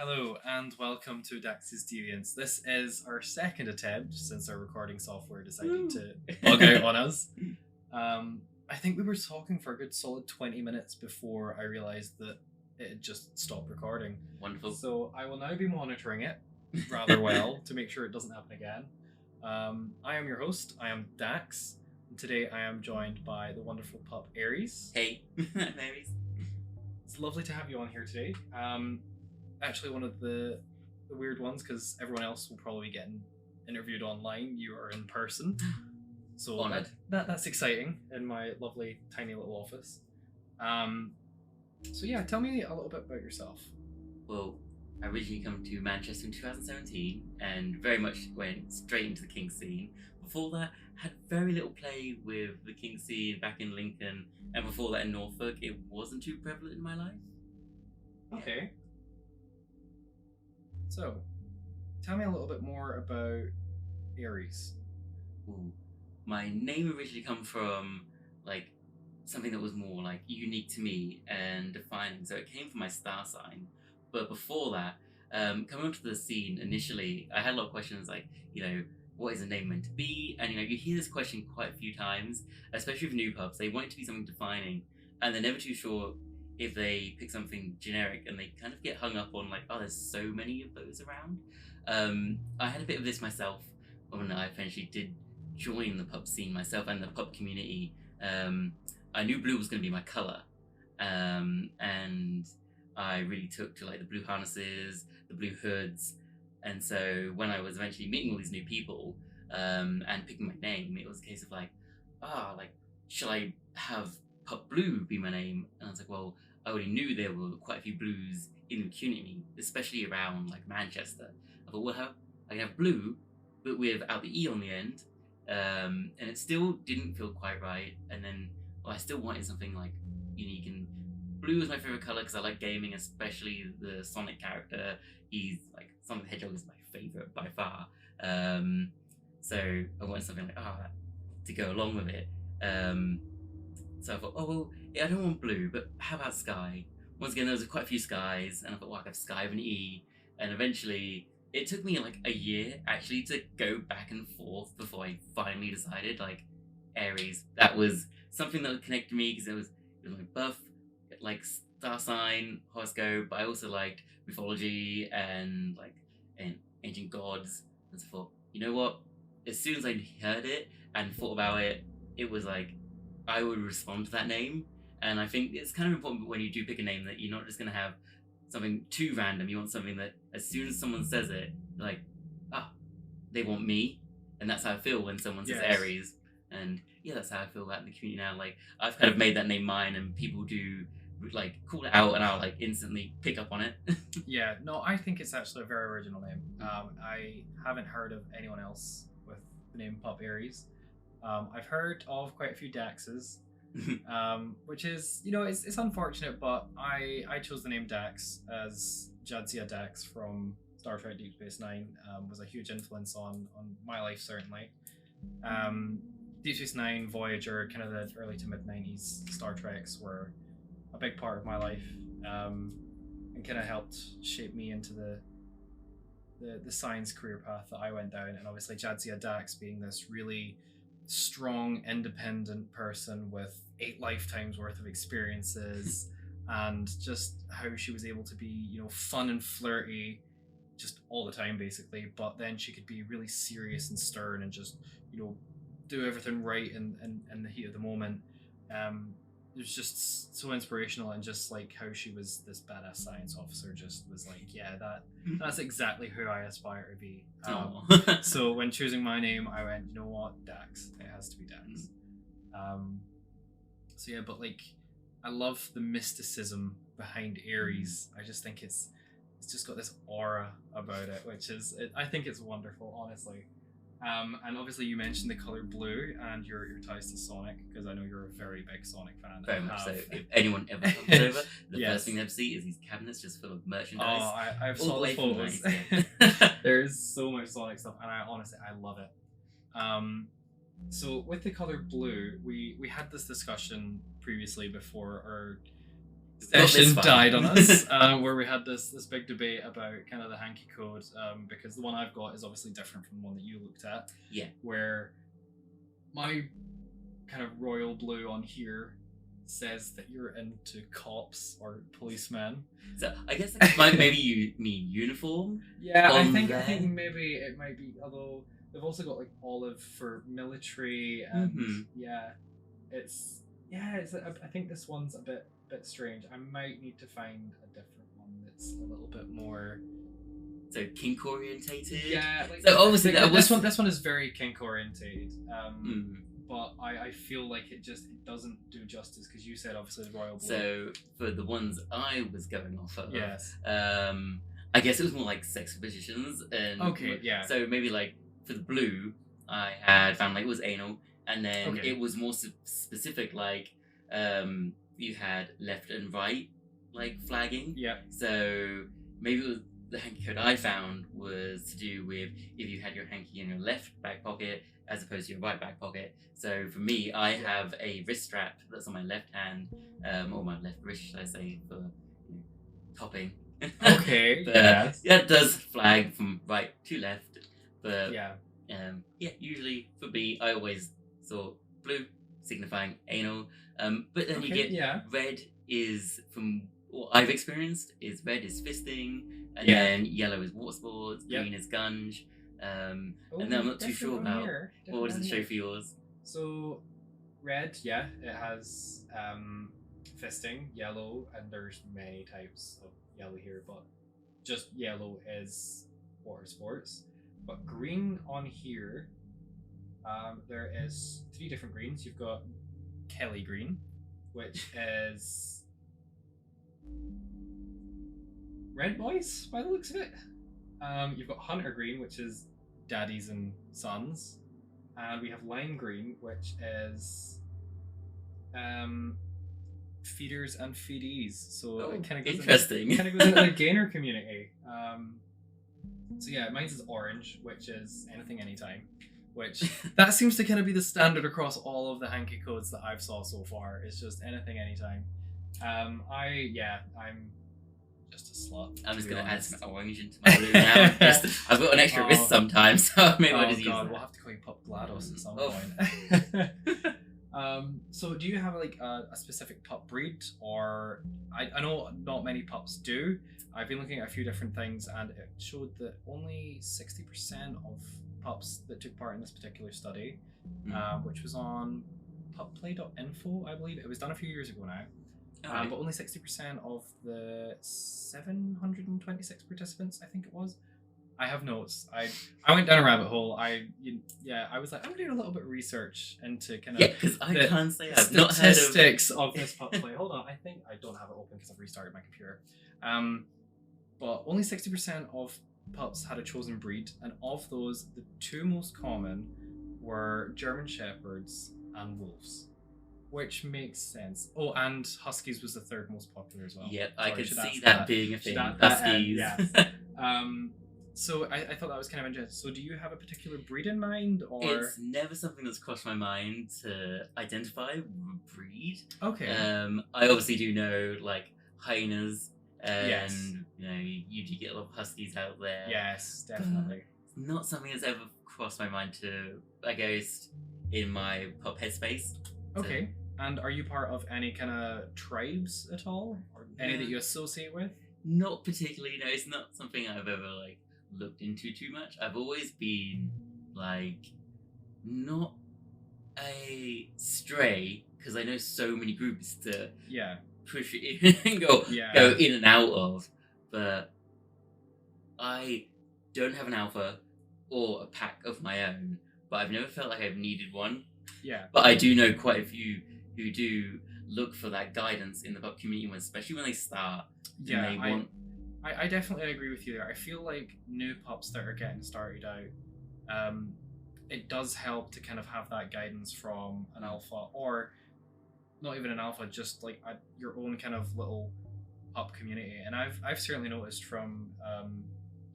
Hello and welcome to Dax's Deviants. This is our second attempt since our recording software decided to bug out on us. I think we were talking for a good solid 20 minutes before I realised that it had just stopped recording. Wonderful. So I will now be monitoring it rather well to make sure it doesn't happen again. I am your host, I am Dax, and today I am joined by the wonderful pup Aries. Hey, Aries. It's lovely to have you on here today. Actually, one of the weird ones because everyone else will probably be getting interviewed online. You are in person, so Honoured. that's exciting in my lovely tiny little office. So yeah, tell me a little bit about yourself. Well, I originally come to Manchester in 2017 and very much went straight into the King scene. Before that, had very little play with the King scene back in Lincoln, and before that in Norfolk, it wasn't too prevalent in my life. Okay. So, tell me a little bit more about Aries. Ooh. My name originally come from like something that was more like unique to me and defining. So it came from my star sign. But before that, coming onto the scene initially, I had a lot of questions like, what is a name meant to be? And you hear this question quite a few times, especially with new pubs. They want it to be something defining, and they're never too sure if they pick something generic, and they kind of get hung up on like, oh, there's so many of those around. I had a bit of this myself when I eventually did join the pub scene myself and the pub community. I knew blue was going to be my color, and I really took to like the blue harnesses, the blue hoods, and so when I was eventually meeting all these new people and picking my name, it was a case of like, shall I have pub blue be my name? And I was like, well, I already knew there were quite a few blues in the community, especially around like Manchester. I thought, well, I can have blue, but without the E on the end. And it still didn't feel quite right. And then, I still wanted something like unique. And blue is my favorite color because I like gaming, especially the Sonic character. He's like Sonic the Hedgehog is my favorite by far. So I wanted something like to go along with it. So I thought, oh well, yeah, I don't want blue, but how about sky? Once again, there was quite a few skies, and I thought, well, I could have sky with an E. And eventually, it took me like a year actually to go back and forth before I finally decided like Aries. That was something that would connect to me because it was my buff, like star sign, horoscope, but I also liked mythology and ancient gods. And so I thought, you know what? As soon as I heard it and thought about it, it was like I would respond to that name. And I think it's kind of important when you do pick a name that you're not just gonna have something too random. You want something that as soon as someone says it, like, they want me. And that's how I feel when someone says Yes. Aries. And yeah, that's how I feel about in the community now. Like I've kind of made that name mine, and people do like call it out, and I'll like instantly pick up on it. Yeah, no, I think it's actually a very original name. I haven't heard of anyone else with the name Pup Aries. I've heard of quite a few Daxes, which is, it's unfortunate, but I chose the name Dax as Jadzia Dax from Star Trek Deep Space Nine was a huge influence on my life, certainly. Deep Space Nine, Voyager, kind of the early to mid 90s Star Treks were a big part of my life and kind of helped shape me into the science career path that I went down. And obviously, Jadzia Dax being this really strong, independent person with 8 lifetimes worth of experiences, and just how she was able to be, fun and flirty just all the time, basically. But then she could be really serious and stern and just, do everything right in the heat of the moment. It was just so inspirational, and just like how she was this badass science officer just was like, yeah, that's exactly who I aspire to be. So when choosing my name, I went, you know what, Dax, it has to be Dax. So yeah, but like, I love the mysticism behind Aries. I just think it's just got this aura about it, which is, I think it's wonderful, honestly. And obviously you mentioned the color blue and your ties to Sonic, because I know you're a very big Sonic fan. Very much so. If anyone ever comes over, the Yes. first thing they'll see is these cabinets just full of merchandise. Oh, I've all saw the the way from photos. 90s. There's so much Sonic stuff, and I honestly love it. So with the color blue, we had this discussion previously before our session died on us, where we had this big debate about kind of the hanky code, because the one I've got is obviously different from the one that you looked at. Yeah. Where my kind of royal blue on here says that you're into cops or policemen. So I guess maybe you mean uniform. Yeah, I think maybe it might be. Although they've also got like olive for military, and I think this one's a bit strange. I might need to find a different one that's a little bit more. So kink orientated. Yeah. So obviously this one is very kink orientated. But I feel like it doesn't do justice because you said obviously the royal blue. So for the ones I was going off of, yes. I guess it was more like sex positions and. Okay. Yeah. So maybe like for the blue, I had found like it was anal, and then it was more specific like you had left and right like flagging. Yeah. So maybe it was the hanky code I found was to do with if you had your hanky in your left back pocket as opposed to your right back pocket. So for me, I have a wrist strap that's on my left hand, or my left wrist, should I say, for topping. Okay. But, yeah, it does flag from right to left. But usually for me, I always saw blue signifying anal. But then you get red is, from what I've experienced, is red is fisting, and then yellow is water sports, green is gunge. And then I'm not too sure about what does it show for yours. So red, it has fisting, yellow, and there's many types of yellow here, but just yellow is water sports. But green on here, there is 3 different greens. You've got Kelly green, which is red boys by the looks of it. You've got Hunter green, which is daddies and sons, and we have lime green, which is feeders and feedees. So it kind of goes interesting. Into the gainer community. So yeah, mine's is orange, which is anything anytime, which that seems to kind of be the standard across all of the hanky codes that I've saw so far. It's just anything anytime. I'm just a slut. I'm just gonna add some orange into my blue now. I've got an extra wrist sometimes, so maybe I'll just use that. We'll have to call you Pup GLaDOS at some point. So do you have like a specific pup breed, or I know not many pups do. I've been looking at a few different things, and it showed that only 60% of pups that took part in this particular study, which was on pupplay.info, I believe. It was done a few years ago now. But only 60% of the 726 participants, I think it was. I have notes. I went down a rabbit hole. I was like, I'm doing a little bit of research into kind of because I can't say I've not heard of statistics of this pup play. Hold on, I think I don't have it open because I've restarted my computer. But only 60% of pups had a chosen breed, and of those, the 2 most common were German Shepherds and Wolves. Which makes sense. Oh, and Huskies was the 3rd most popular as well. Yep, I could see that being a thing. Huskies. So I thought that was kind of interesting. So do you have a particular breed in mind, or? It's never something that's crossed my mind to identify breed. Okay. I obviously do know like hyenas, and you do get a lot of huskies out there. Yes, definitely. It's not something that's ever crossed my mind to, I guess, in my pup headspace. Okay. And are you part of any kind of tribes at all, or any that you associate with? Not particularly. No, it's not something I've ever like looked into too much. I've always been like not a stray, because I know so many groups to push it in and go in and out of, but I don't have an alpha or a pack of my own, but I've never felt like I've needed one. Yeah. But I do know quite a few who do look for that guidance in the pup community, especially when they start. Yeah, I definitely agree with you there. I feel like new pups that are getting started out, it does help to kind of have that guidance from an alpha, or not even an alpha, just like your own kind of little pup community. And I've certainly noticed from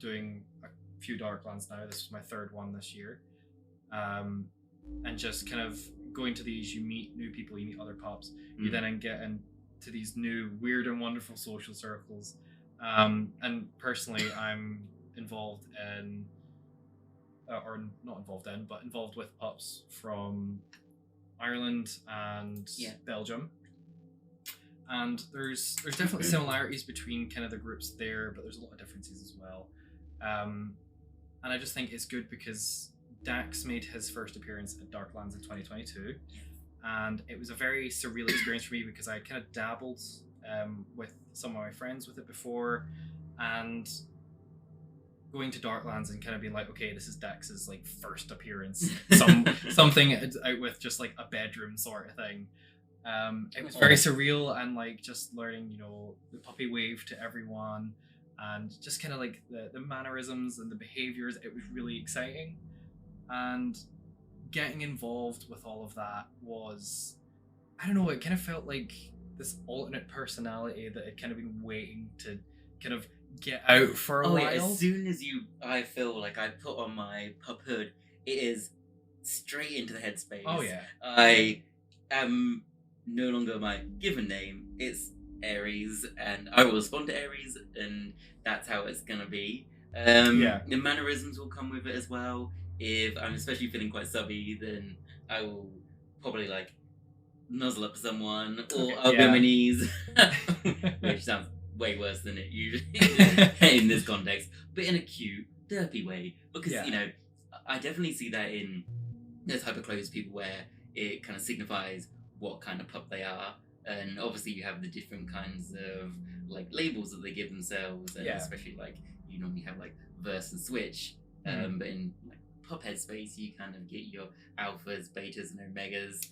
doing a few Darklands now. This is my 3rd one this year. And just kind of going to these, you meet new people, you meet other pups, you then get to these new weird and wonderful social circles. And personally, I'm involved in, or not involved in, but involved with pups from Ireland and Belgium. And there's definitely similarities between kind of the groups there, but there's a lot of differences as well. And I just think it's good because Dax made his first appearance at Darklands in 2022, and it was a very surreal experience for me because I kind of dabbled with some of my friends with it before, and going to Darklands and kind of being like, okay, this is Dax's like first appearance, something out with just like a bedroom sort of thing. It was very surreal, and like just learning, the puppy wave to everyone, and just kind of like the mannerisms and the behaviors. It was really exciting, and getting involved with all of that was, I don't know, it kind of felt like this alternate personality that had kind of been waiting to kind of get out for a while. As soon as I feel like I put on my pup hood, it is straight into the headspace. Oh yeah. I am no longer my given name. It's Aries, and I will respond to Aries, and that's how it's gonna be. The mannerisms will come with it as well. If I'm especially feeling quite subby, then I will probably like nuzzle up to someone, or I'll go on my knees, which sounds way worse than it usually in this context, but in a cute, derpy way. Because I definitely see that in the type of clothes people wear. It kind of signifies what kind of pup they are, and obviously you have the different kinds of like labels that they give themselves, and especially like you normally have like verse and switch, but in like pup headspace you kind of get your alphas, betas, and omegas.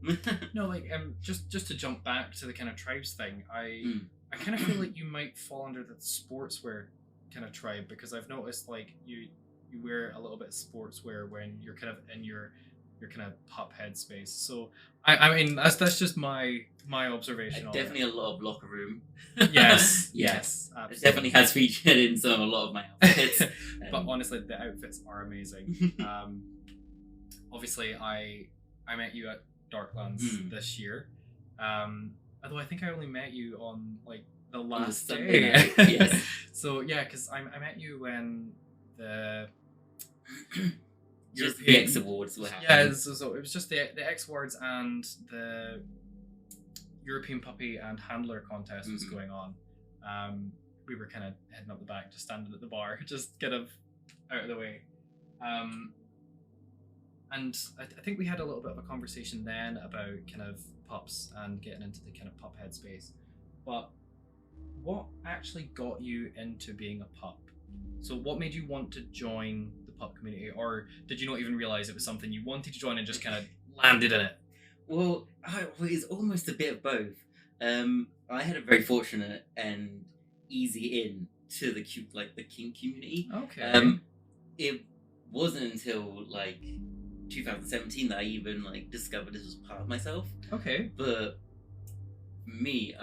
But no, like just to jump back to the kind of tribes thing, I kind of feel like you might fall under the sportswear kind of tribe, because I've noticed like you wear a little bit of sportswear when you're kind of in your kind of pup headspace. So I mean that's just my observation. Definitely a lot of locker room. Yes, absolutely. It definitely has featured in a lot of my outfits. But honestly, the outfits are amazing. Obviously, I met you at Darklands this year. Although I think I only met you on like the last day. Yes. So yeah, because I met you when the just the X Awards were happening. Yeah, so it was just the X Awards, and the European Puppy and Handler contest was going on. We were kind of heading up the back, just standing at the bar, just kind of out of the way. And I think we had a little bit of a conversation then about kind of pups and getting into the kind of pup headspace. But what actually got you into being a pup? So what made you want to join the pup community, or did you not even realize it was something you wanted to join and just kind of landed in it? Well, it's almost a bit of both. I had a very fortunate and easy in to the kink community. Okay. It wasn't until like 2017 that I even like discovered this was part of myself. Okay. But for me,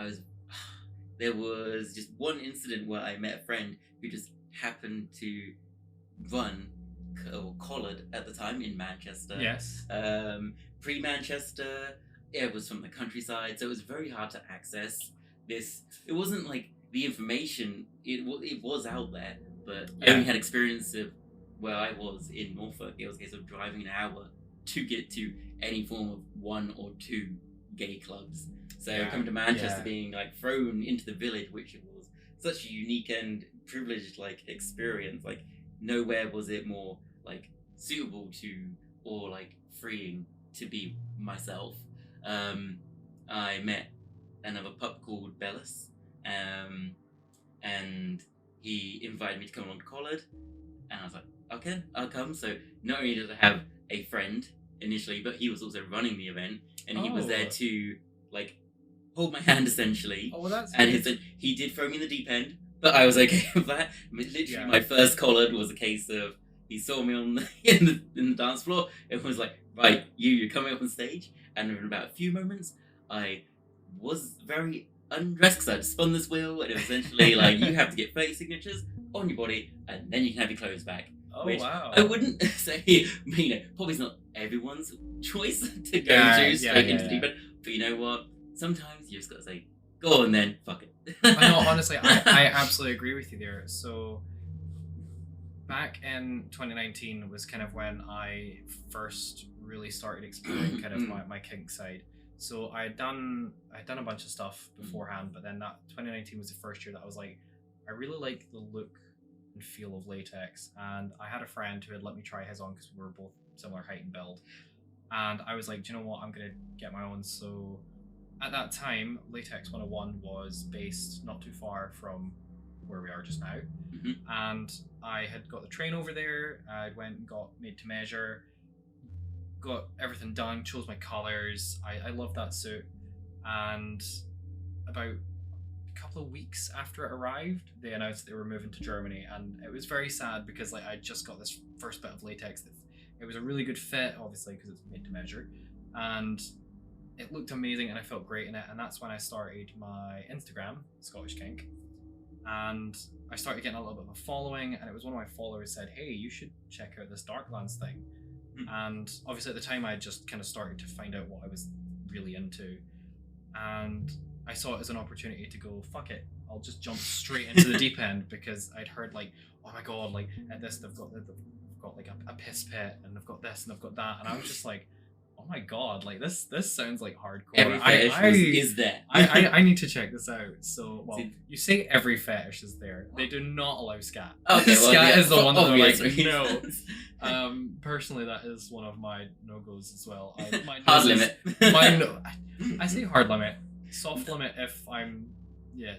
there was just one incident where I met a friend who just happened to run or collared at the time in Manchester. Yes. Pre-Manchester, it was from the countryside, so it was very hard to access this. It wasn't like the information, it was out there, but I only had experience of where I was in Norfolk. It was a case of driving an hour to get to any form of one or two gay clubs. So coming to Manchester, being like thrown into the village, which it was such a unique and privileged like experience. Like nowhere was it more like suitable to or like freeing to be myself. I met another pup called Bellis, and he invited me to come along to Collard, and I was like, okay, I'll come. So not only did I have a friend initially, but he was also running the event, and he was there to like hold my hand essentially. Oh, well, that's and he did throw me in the deep end, but I was okay with that. Literally, my first Collard was a case of he saw me in the dance floor. It was like, right, you're coming up on stage, and in about a few moments, I was very undressed because I'd spun this wheel, and it was essentially like you have to get 30 signatures on your body, and then you can have your clothes back. Oh which wow. I wouldn't say, probably not everyone's choice to go to straight into deep end. But you know what? Sometimes you just gotta say, go on then, fuck it. No, honestly, I absolutely agree with you there. So back in 2019 was kind of when I first really started exploring kind of my kink side. So I'd done a bunch of stuff beforehand, but then that 2019 was the first year that I was like, I really like the look and feel of latex, and I had a friend who had let me try his on because we were both similar height and build, and I was like, do you know what, I'm gonna get my own. So at that time, Latex 101 was based not too far from where we are just now, and I had got the train over there. I went and got made to measure, got everything done, chose my colors. I loved that suit, and about a couple of weeks after it arrived, they announced they were moving to Germany, and it was very sad because like I just got this first bit of latex that it was a really good fit, obviously because it's made to measure, and it looked amazing and I felt great in it. And that's when I started my Instagram, Scottish Kink, and I started getting a little bit of a following, and it was one of my followers said, hey, you should check out this Darklands thing. And obviously at the time I just kind of started to find out what I was really into, and I saw it as an opportunity to go, fuck it, I'll just jump straight into the deep end, because I'd heard like, oh my god, like at this they've got like a piss pit, and they've got this and they've got that, and I was just like, oh my god, like this sounds like hardcore. Every fetish is there. I need to check this out. So, well, you say every fetish is there. They do not allow scat. Okay, well, scat is the one that they're like, reasons. no. Personally, that is one of my no-goes as well. Hard limit. I say hard limit. Soft limit if I'm... Yeah.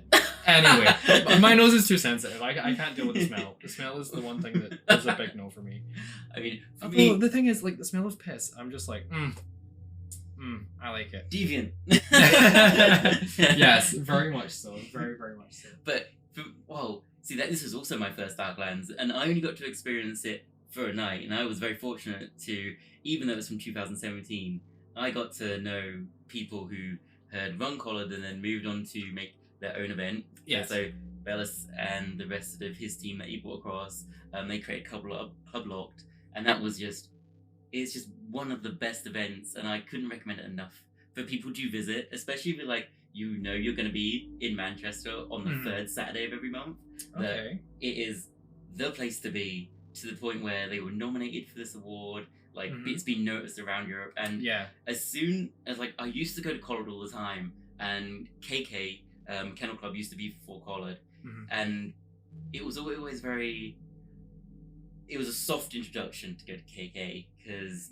Anyway, my nose is too sensitive. I can't deal with the smell. The smell is the one thing that is a big no for me. I mean, for although me, the thing is, like, the smell of piss, I'm just like, I like it. Deviant. Yes, very much so. Very, very much so. But, see, this was also my first Darklands, and I only got to experience it for a night, and I was very fortunate to, even though it was from 2017, I got to know people who had run Collared and then moved on to make their own event. Yes. So Bellis and the rest of his team that he brought across, they created Club Locked, and that was it's just one of the best events, and I couldn't recommend it enough for people to visit, especially if you're going to be in Manchester on the third Saturday of every month. Okay. It is the place to be, to the point where they were nominated for this award. Like, it's been noticed around Europe, and as soon as, like, I used to go to Collared all the time, and KK, Kennel Club, used to be before Collared, and it was always it was a soft introduction to go to KK, because,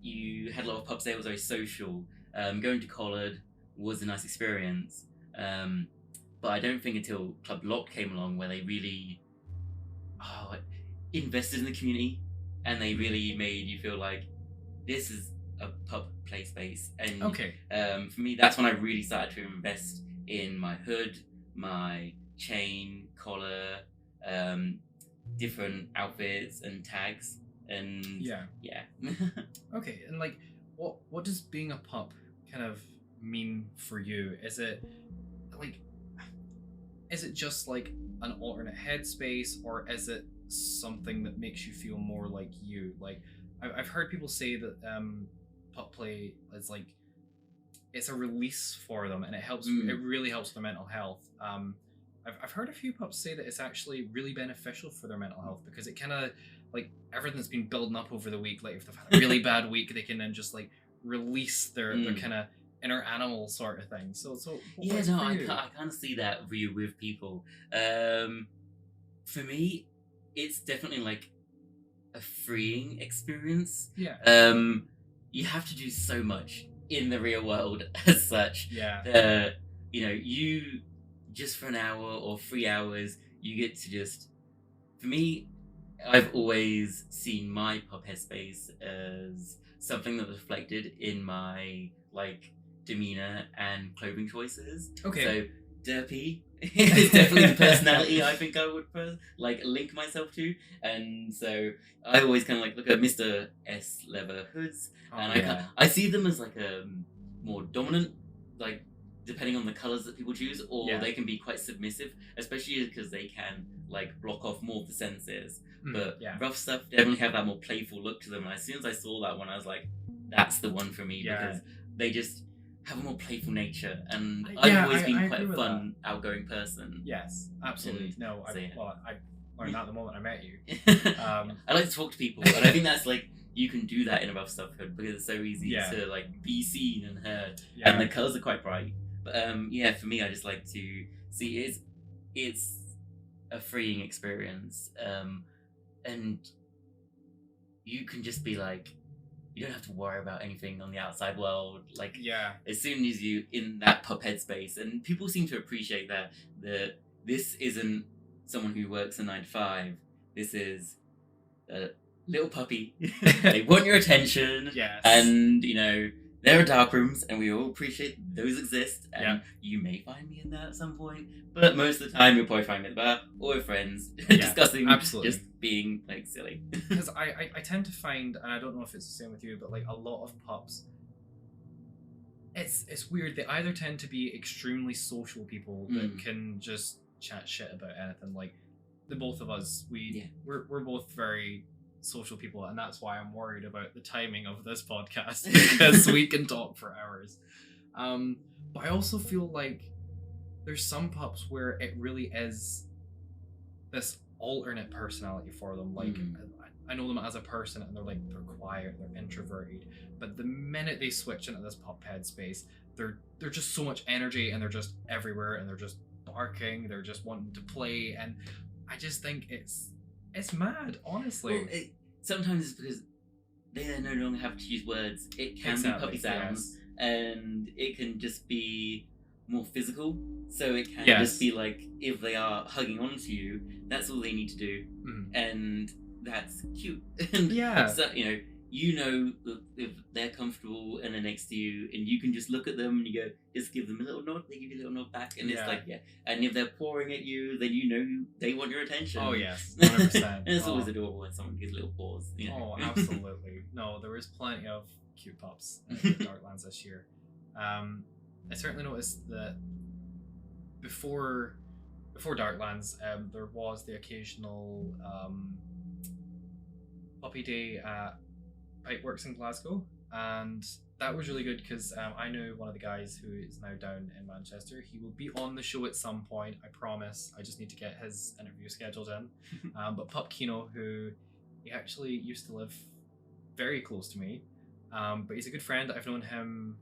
you had a lot of pubs there, it was very social. Going to Collared was a nice experience, but I don't think until Club Locked came along where they really invested in the community, and they really made you feel like this is a pub play space. And for me, that's when I really started to invest in my hood, my chain, collar, different outfits and tags, and Okay, and like, what does being a pup kind of mean for you? Is it just like an alternate headspace, or is it something that makes you feel more like you? Like, I've heard people say that pup play is like, it's a release for them, and it helps. It really helps their mental health. I've heard a few pups say that it's actually really beneficial for their mental health, because it kind of, like, everything's been building up over the week. Like, if they've had a really bad week, they can then just like release their kind of inner animal sort of thing. So I kind of see that view with people. For me, it's definitely like a freeing experience. Yeah. You have to do so much in the real world as such. Yeah. You just for an hour or 3 hours, you get to just. For me, I've always seen my pub headspace as something that was reflected in my demeanor and clothing choices. Okay. So derpy is definitely the personality I think I would link myself to, and so I always kind of look at Mr. S leather hoods, and I see them as like a more dominant, depending on the colors that people choose, or they can be quite submissive, especially because they can like block off more of the senses. But yeah. rough stuff definitely have that more playful look to them. And as soon as I saw that one, I was like, that's the one for me, because they just have a more playful nature, and I've always been quite a fun, outgoing person. Yes, absolutely. And, no, I learned that the moment I met you. I like to talk to people, and I think that's like, you can do that in a rough stuff hood because it's so easy to like be seen and heard, and the colours are quite bright. But for me, I just like to see it's a freeing experience, and you can just be like, you don't have to worry about anything on the outside world. Like, as soon as you in that pup head space, and people seem to appreciate that this isn't someone who works a 9 to 5. This is a little puppy. They want your attention. And there are dark rooms, and we all appreciate those exist. And you may find me in that at some point, but most of the time you'll probably find me at the bar or with friends discussing, just being like silly. Because I tend to find, and I don't know if it's the same with you, but like a lot of pups, it's weird. They either tend to be extremely social people that can just chat shit about anything. Like the both of us, we're both very social people, and that's why I'm worried about the timing of this podcast, because we can talk for hours. But I also feel like there's some pups where it really is this alternate personality for them. Like I know them as a person, and they're quiet, they're introverted, but the minute they switch into this pup head space, they're just so much energy, and they're just everywhere, and they're just barking, they're just wanting to play, and I just think it's mad, honestly. Well, sometimes it's because they no longer have to use words. It can be puppy sounds, and it can just be more physical. So it can just be like, if they are hugging onto you, that's all they need to do, and that's cute. And so, if they're comfortable and they're next to you, and you can just look at them and you go, just give them a little nod, they give you a little nod back, and it's like, and if they're pawing at you, then they want your attention. Oh yes, 100%. And it's always adorable when someone gives little paws. Oh, absolutely. No, there was plenty of cute pups at Darklands this year. I certainly noticed that before Darklands, there was the occasional puppy day at Pipeworks in Glasgow, and that was really good because I know one of the guys who is now down in Manchester. He will be on the show at some point, I promise. I just need to get his interview scheduled in. But Pup Kino, who he actually used to live very close to me, but he's a good friend. I've known him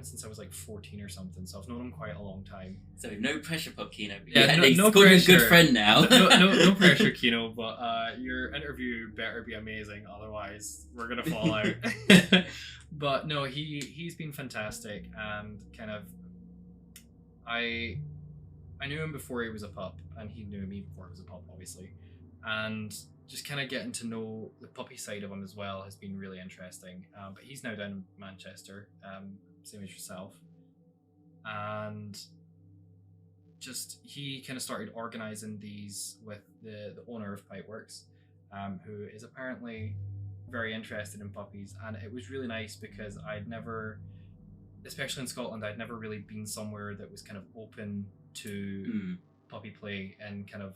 since I was like 14 or something, so I've known him quite a long time. So no pressure, Pup Kino. No pressure. A good friend now. no pressure, Kino, but your interview better be amazing, otherwise we're gonna fall out. But no, he's been fantastic, and kind of I knew him before he was a pup, and he knew me before he was a pup, obviously, and just kind of getting to know the puppy side of him as well has been really interesting. But he's now down in Manchester, same as yourself, and just he kind of started organising these with the owner of Pipeworks, who is apparently very interested in puppies, and it was really nice because I'd never, especially in Scotland, I'd never really been somewhere that was kind of open to puppy play and kind of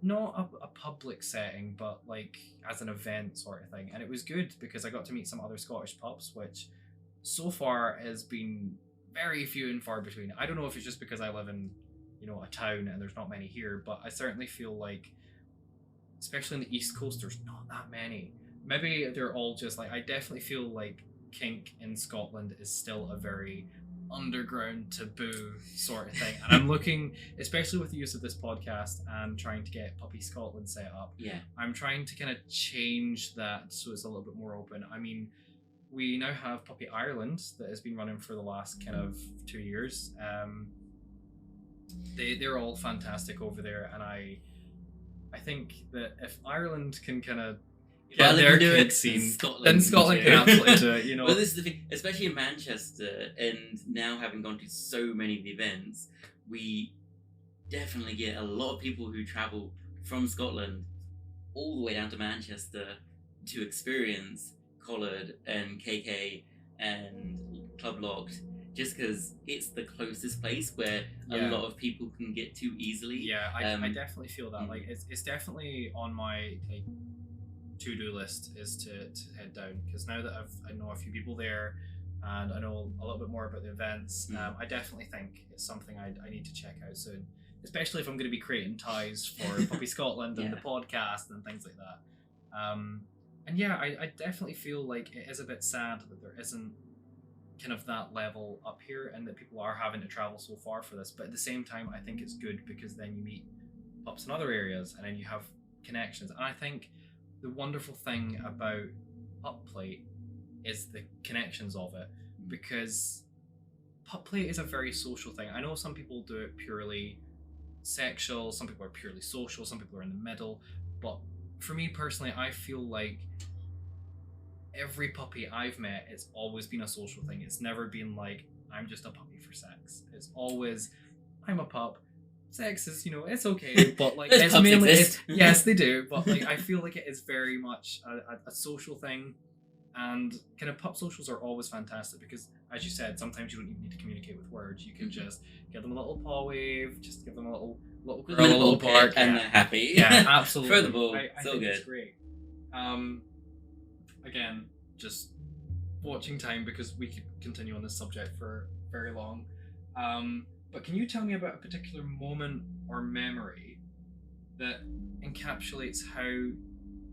not a public setting, but like as an event sort of thing. And it was good because I got to meet some other Scottish pups, which so far has been very few and far between. I don't know if it's just because I live in, a town and there's not many here, but I certainly feel like, especially on the East Coast, there's not that many. Maybe they're all just like, I definitely feel like kink in Scotland is still a very underground taboo sort of thing, and I'm looking, especially with the use of this podcast and trying to get Puppy Scotland set up, I'm trying to kind of change that so it's a little bit more open. I mean, we now have Puppy Ireland that has been running for the last kind of 2 years. They're all fantastic over there, and I think that if Ireland can kind of get their kink scene, then Scotland can absolutely do it. Well, this is the thing, especially in Manchester, and now having gone to so many of the events, we definitely get a lot of people who travel from Scotland all the way down to Manchester to experience Collared and KK and Club Locked, just because it's the closest place where a lot of people can get to easily. Yeah, I definitely feel that. mm. Like, it's definitely on my like to-do list is to head down, because now that I know a few people there and I know a little bit more about the events, I definitely think it's something I need to check out soon, especially if I'm going to be creating ties for Puppy Scotland and the podcast and things like that. And yeah, I definitely feel like it is a bit sad that there isn't kind of that level up here and that people are having to travel so far for this, but at the same time I think it's good because then you meet pups in other areas and then you have connections. And I think the wonderful thing about pup play is the connections of it, because pup play is a very social thing. I know some people do it purely sexual, some people are purely social, some people are in the middle, but for me personally, I feel like every puppy I've met, it's always been a social thing. It's never been like, I'm just a puppy for sex. It's always, I'm a pup. Sex is, it's okay, but like it's mainly yes, they do, but like I feel like it is very much a social thing, and kind of pup socials are always fantastic because, as you said, sometimes you don't even need to communicate with words. You can just give them a little paw wave, just give them a little girl, a little bark, and they're happy. Yeah, absolutely. Throw the ball. I so think good. It's great. Again, just watching time because we could continue on this subject for very long. But can you tell me about a particular moment or memory that encapsulates how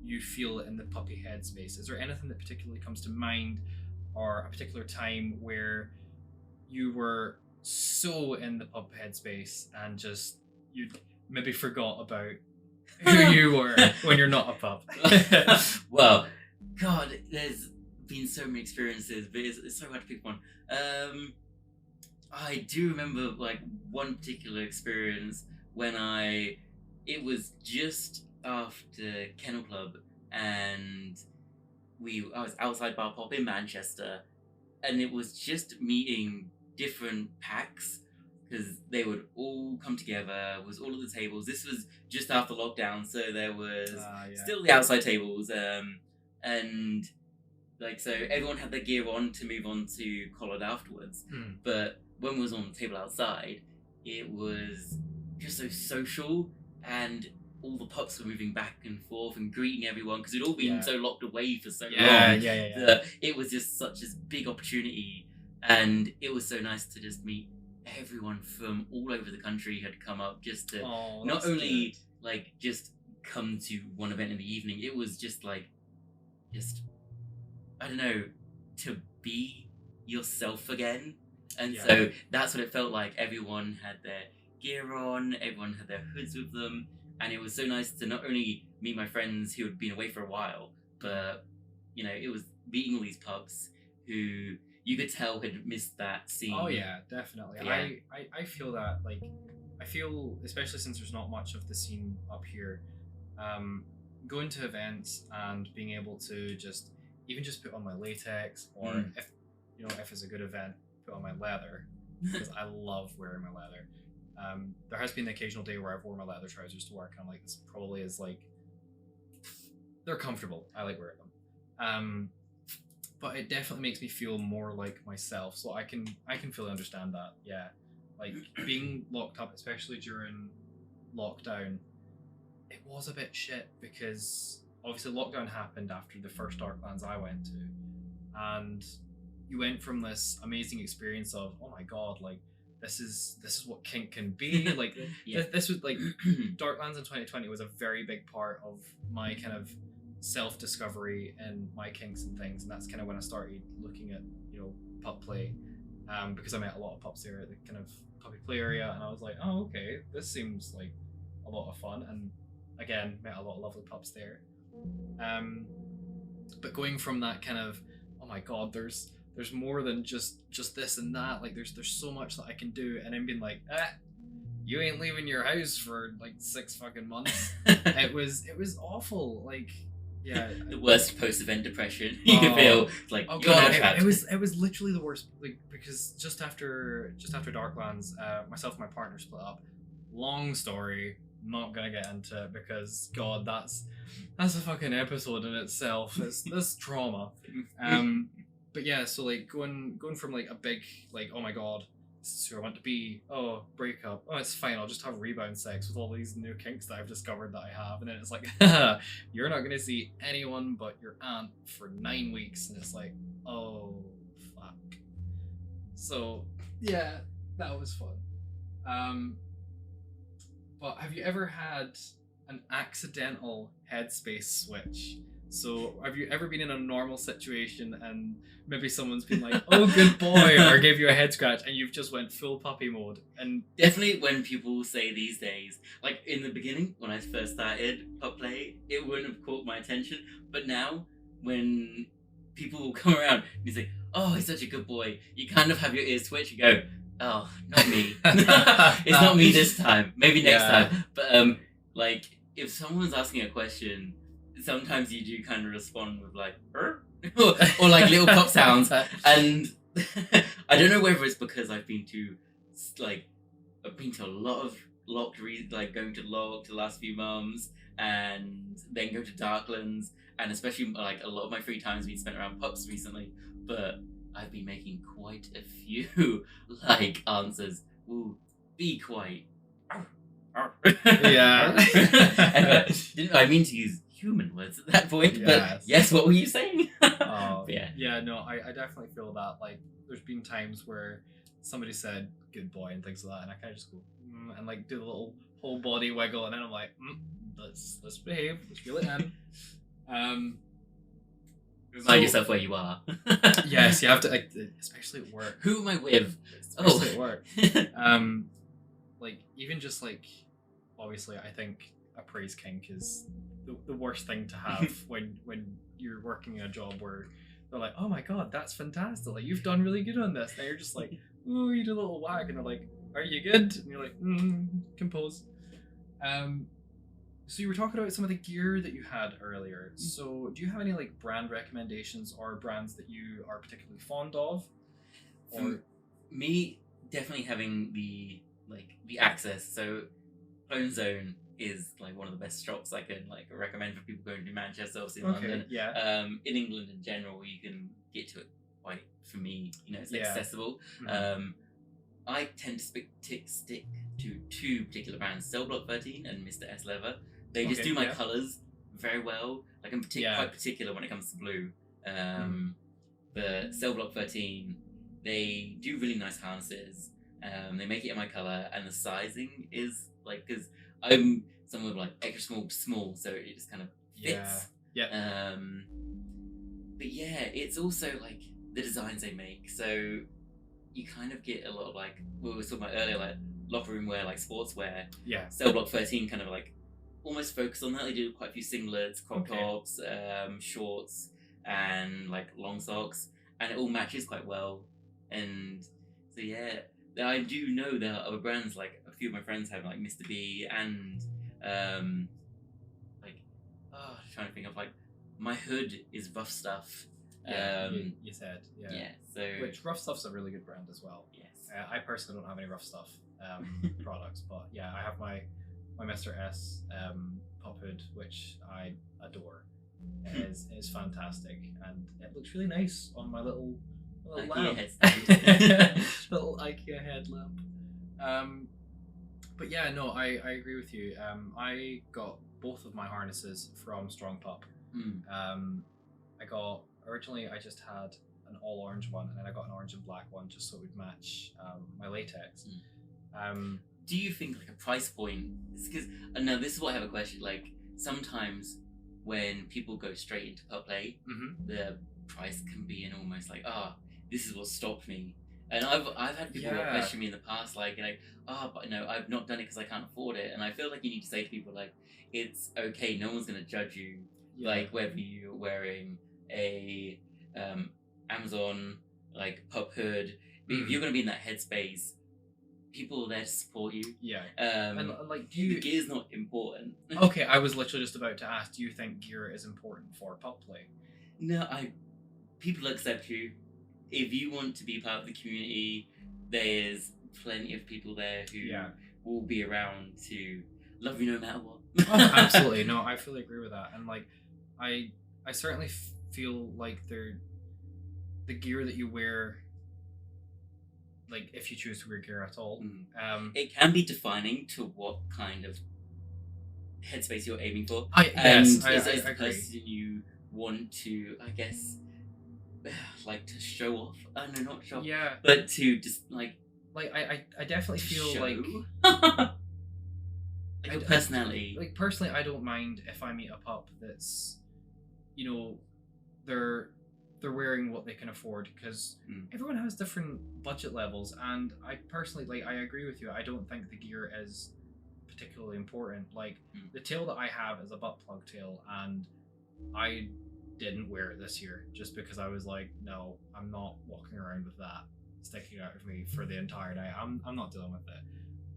you feel in the puppy headspace? Is there anything that particularly comes to mind, or a particular time where you were so in the pup headspace and just you maybe forgot about who you were when you're not a pup? Well, God, there's been so many experiences, but it's so hard to pick one. I do remember like one particular experience when it was just after Kennel Club, and I was outside Bar Pop in Manchester, and it was just meeting different packs because they would all come together. It was all at the tables. This was just after lockdown, so there was still the outside tables, and like so everyone had their gear on to move on to Collard afterwards. But when we was on the table outside, it was just so social, and all the pups were moving back and forth and greeting everyone because we'd all been so locked away for so long. That it was just such a big opportunity, and it was so nice to just meet everyone from all over the country who had come up just to not only like just come to one event in the evening. It was just like I don't know, to be yourself again. And so that's what it felt like. Everyone had their gear on, everyone had their hoods with them, and it was so nice to not only meet my friends who had been away for a while, but it was meeting all these pups who you could tell had missed that scene. Oh yeah, definitely. Yeah. I feel that, like, I feel, especially since there's not much of the scene up here, going to events and being able to just put on my latex, or if it's a good event, put on my leather, because I love wearing my leather. There has been the occasional day where I've worn my leather trousers to work, and I'm like, this probably is like, they're comfortable. I like wearing them. But it definitely makes me feel more like myself, so I can fully understand that. Yeah, like being locked up, especially during lockdown, it was a bit shit because obviously lockdown happened after the first Darklands I went to, and you went from this amazing experience of, oh my god, like this is what kink can be. Like this was like Darklands in 2020 was a very big part of my kind of self-discovery and my kinks and things, and that's kind of when I started looking at pup play, because I met a lot of pups there at the kind of puppy play area, and I was like, oh okay, this seems like a lot of fun, and again met a lot of lovely pups there. But going from that kind of, oh my god, there's more than just this and that, like there's so much that I can do, and then being like, you ain't leaving your house for like 6 fucking months. It was awful. Like, yeah, the worst post-event depression you could feel. Like, oh you're god, trapped. it was literally the worst. Like, because just after Darklands, myself and my partner split up. Long story, not gonna get into it because god, that's a fucking episode in itself. It's this trauma. but yeah, so like going from like a big like, oh my god, this is who I want to be. Oh, breakup. Oh, it's fine. I'll just have rebound sex with all these new kinks that I've discovered that I have, and then it's like, you're not gonna see anyone but your aunt for 9 weeks, and it's like, oh fuck. So yeah, that was fun. But have you ever had an accidental headspace switch? So have you ever been in a normal situation and maybe someone's been like, "Oh, good boy," or gave you a head scratch, and you've just went full puppy mode? And Definitely when people say these days, like in the beginning when I first started pup play, it wouldn't have caught my attention. But now when people will come around and you say, "Oh, he's such a good boy," you kind of have your ears twitch. You go, "Oh, not me. It's not me this time. Maybe next Yeah. time." But like if someone's asking a question, sometimes you do kind of respond with like, "Er?" or like little pop sounds, and I don't know whether it's because I've been to like I've been to a lot of like going to Lock the last few months, and then go to Darklands, and especially like a lot of my free time has been spent around pups recently. But I've been making quite a few like answers. Ooh, be quiet. Yeah. Didn't I mean to use human words at that point? Yes. But yes, what were you saying? Oh, Yeah. yeah, no, I definitely feel that. Like, there's been times where somebody said "good boy" and things like that, and I kind of just go and like do the little whole body wiggle, and then I'm like, let's behave, let's reel it in. Remind yourself where you are. Yes, you have to, like, especially at work. Who am I with? Especially at work. Like even just like, obviously, I think a praise kink is the worst thing to have when you're working a job where they're like, "Oh my god, that's fantastic! Like you've done really good on this." And you're just like, "Ooh," you do a little wag, and they're like, "Are you good?" And you're like, "Compose." So you were talking about some of the gear that you had earlier. So do you have any like brand recommendations or brands that you are particularly fond of? For me, definitely having the access. So Clone Zone is like one of the best shops I can like recommend for people going to Manchester, obviously in London. Yeah. In England in general, you can get to it quite, for me, it's Yeah. accessible. Mhm. I tend to stick to two particular brands, Cell Block 13 and Mr. S Leather. They just Okay, do my yeah. colours very well. Like I'm quite particular when it comes to blue. But Cell Block 13, they do really nice harnesses. They make it in my colour, and the sizing is like, because I'm someone with like extra small, so it just kind of fits. Yeah. But yeah, it's also like the designs they make. So you kind of get a lot of like we were talking about earlier, like locker room wear, like sportswear. Yeah. Cell Block 13 kind of like almost focused on that. They do quite a few singlets, crop tops, shorts, and like long socks, and it all matches quite well. And so yeah, I do know there are other brands, like a few of my friends have like Mr. B and like trying to think of like My Hood is Rough Stuff. Yeah, you said. Yeah. So which Rough Stuff's a really good brand as well. Yes. I personally don't have any Rough Stuff products, but yeah, I have my Mr. S pop hood, which I adore. It is fantastic, and it looks really nice on my little lamp. Little IKEA headlamp. But yeah, no, I agree with you. I got both of my harnesses from Strong Pup. I got, originally I just had an all orange one, and then I got an orange and black one just so it would match my latex. Do you think like a price point? Because now this is what I have a question. Like sometimes when people go straight into pup play, the price can be an almost like, this is what stopped me. And I've had people question me in the past, like, but I've not done it because I can't afford it. And I feel like you need to say to people like, it's okay, no one's gonna judge you, like whether you're wearing a Amazon like pup hood. But if you're gonna be in that headspace, people are there to support you. Yeah. And like, the gear's not important. Okay, I was literally just about to ask, do you think gear is important for pup play? No, people accept you. If you want to be part of the community, there's plenty of people there who will be around to love you no matter what. Oh, absolutely. No, I fully agree with that. And like, I certainly feel like the gear that you wear, like if you choose to wear gear at all. It can be defining to what kind of headspace you're aiming for. I As the agree. person you want to, I guess, like to show off. I don't know, not show off, Yeah, but to just like I definitely feel show. like Your personality. Like personally, I don't mind if I meet a pup that's, you know, they're wearing what they can afford, because everyone has different budget levels, and I personally, like, I agree with you. I don't think the gear is particularly important. Like the tail that I have is a butt plug tail, and I didn't wear it this year just because I was like, no, I'm not walking around with that sticking out of me for the entire day. I'm not dealing with it.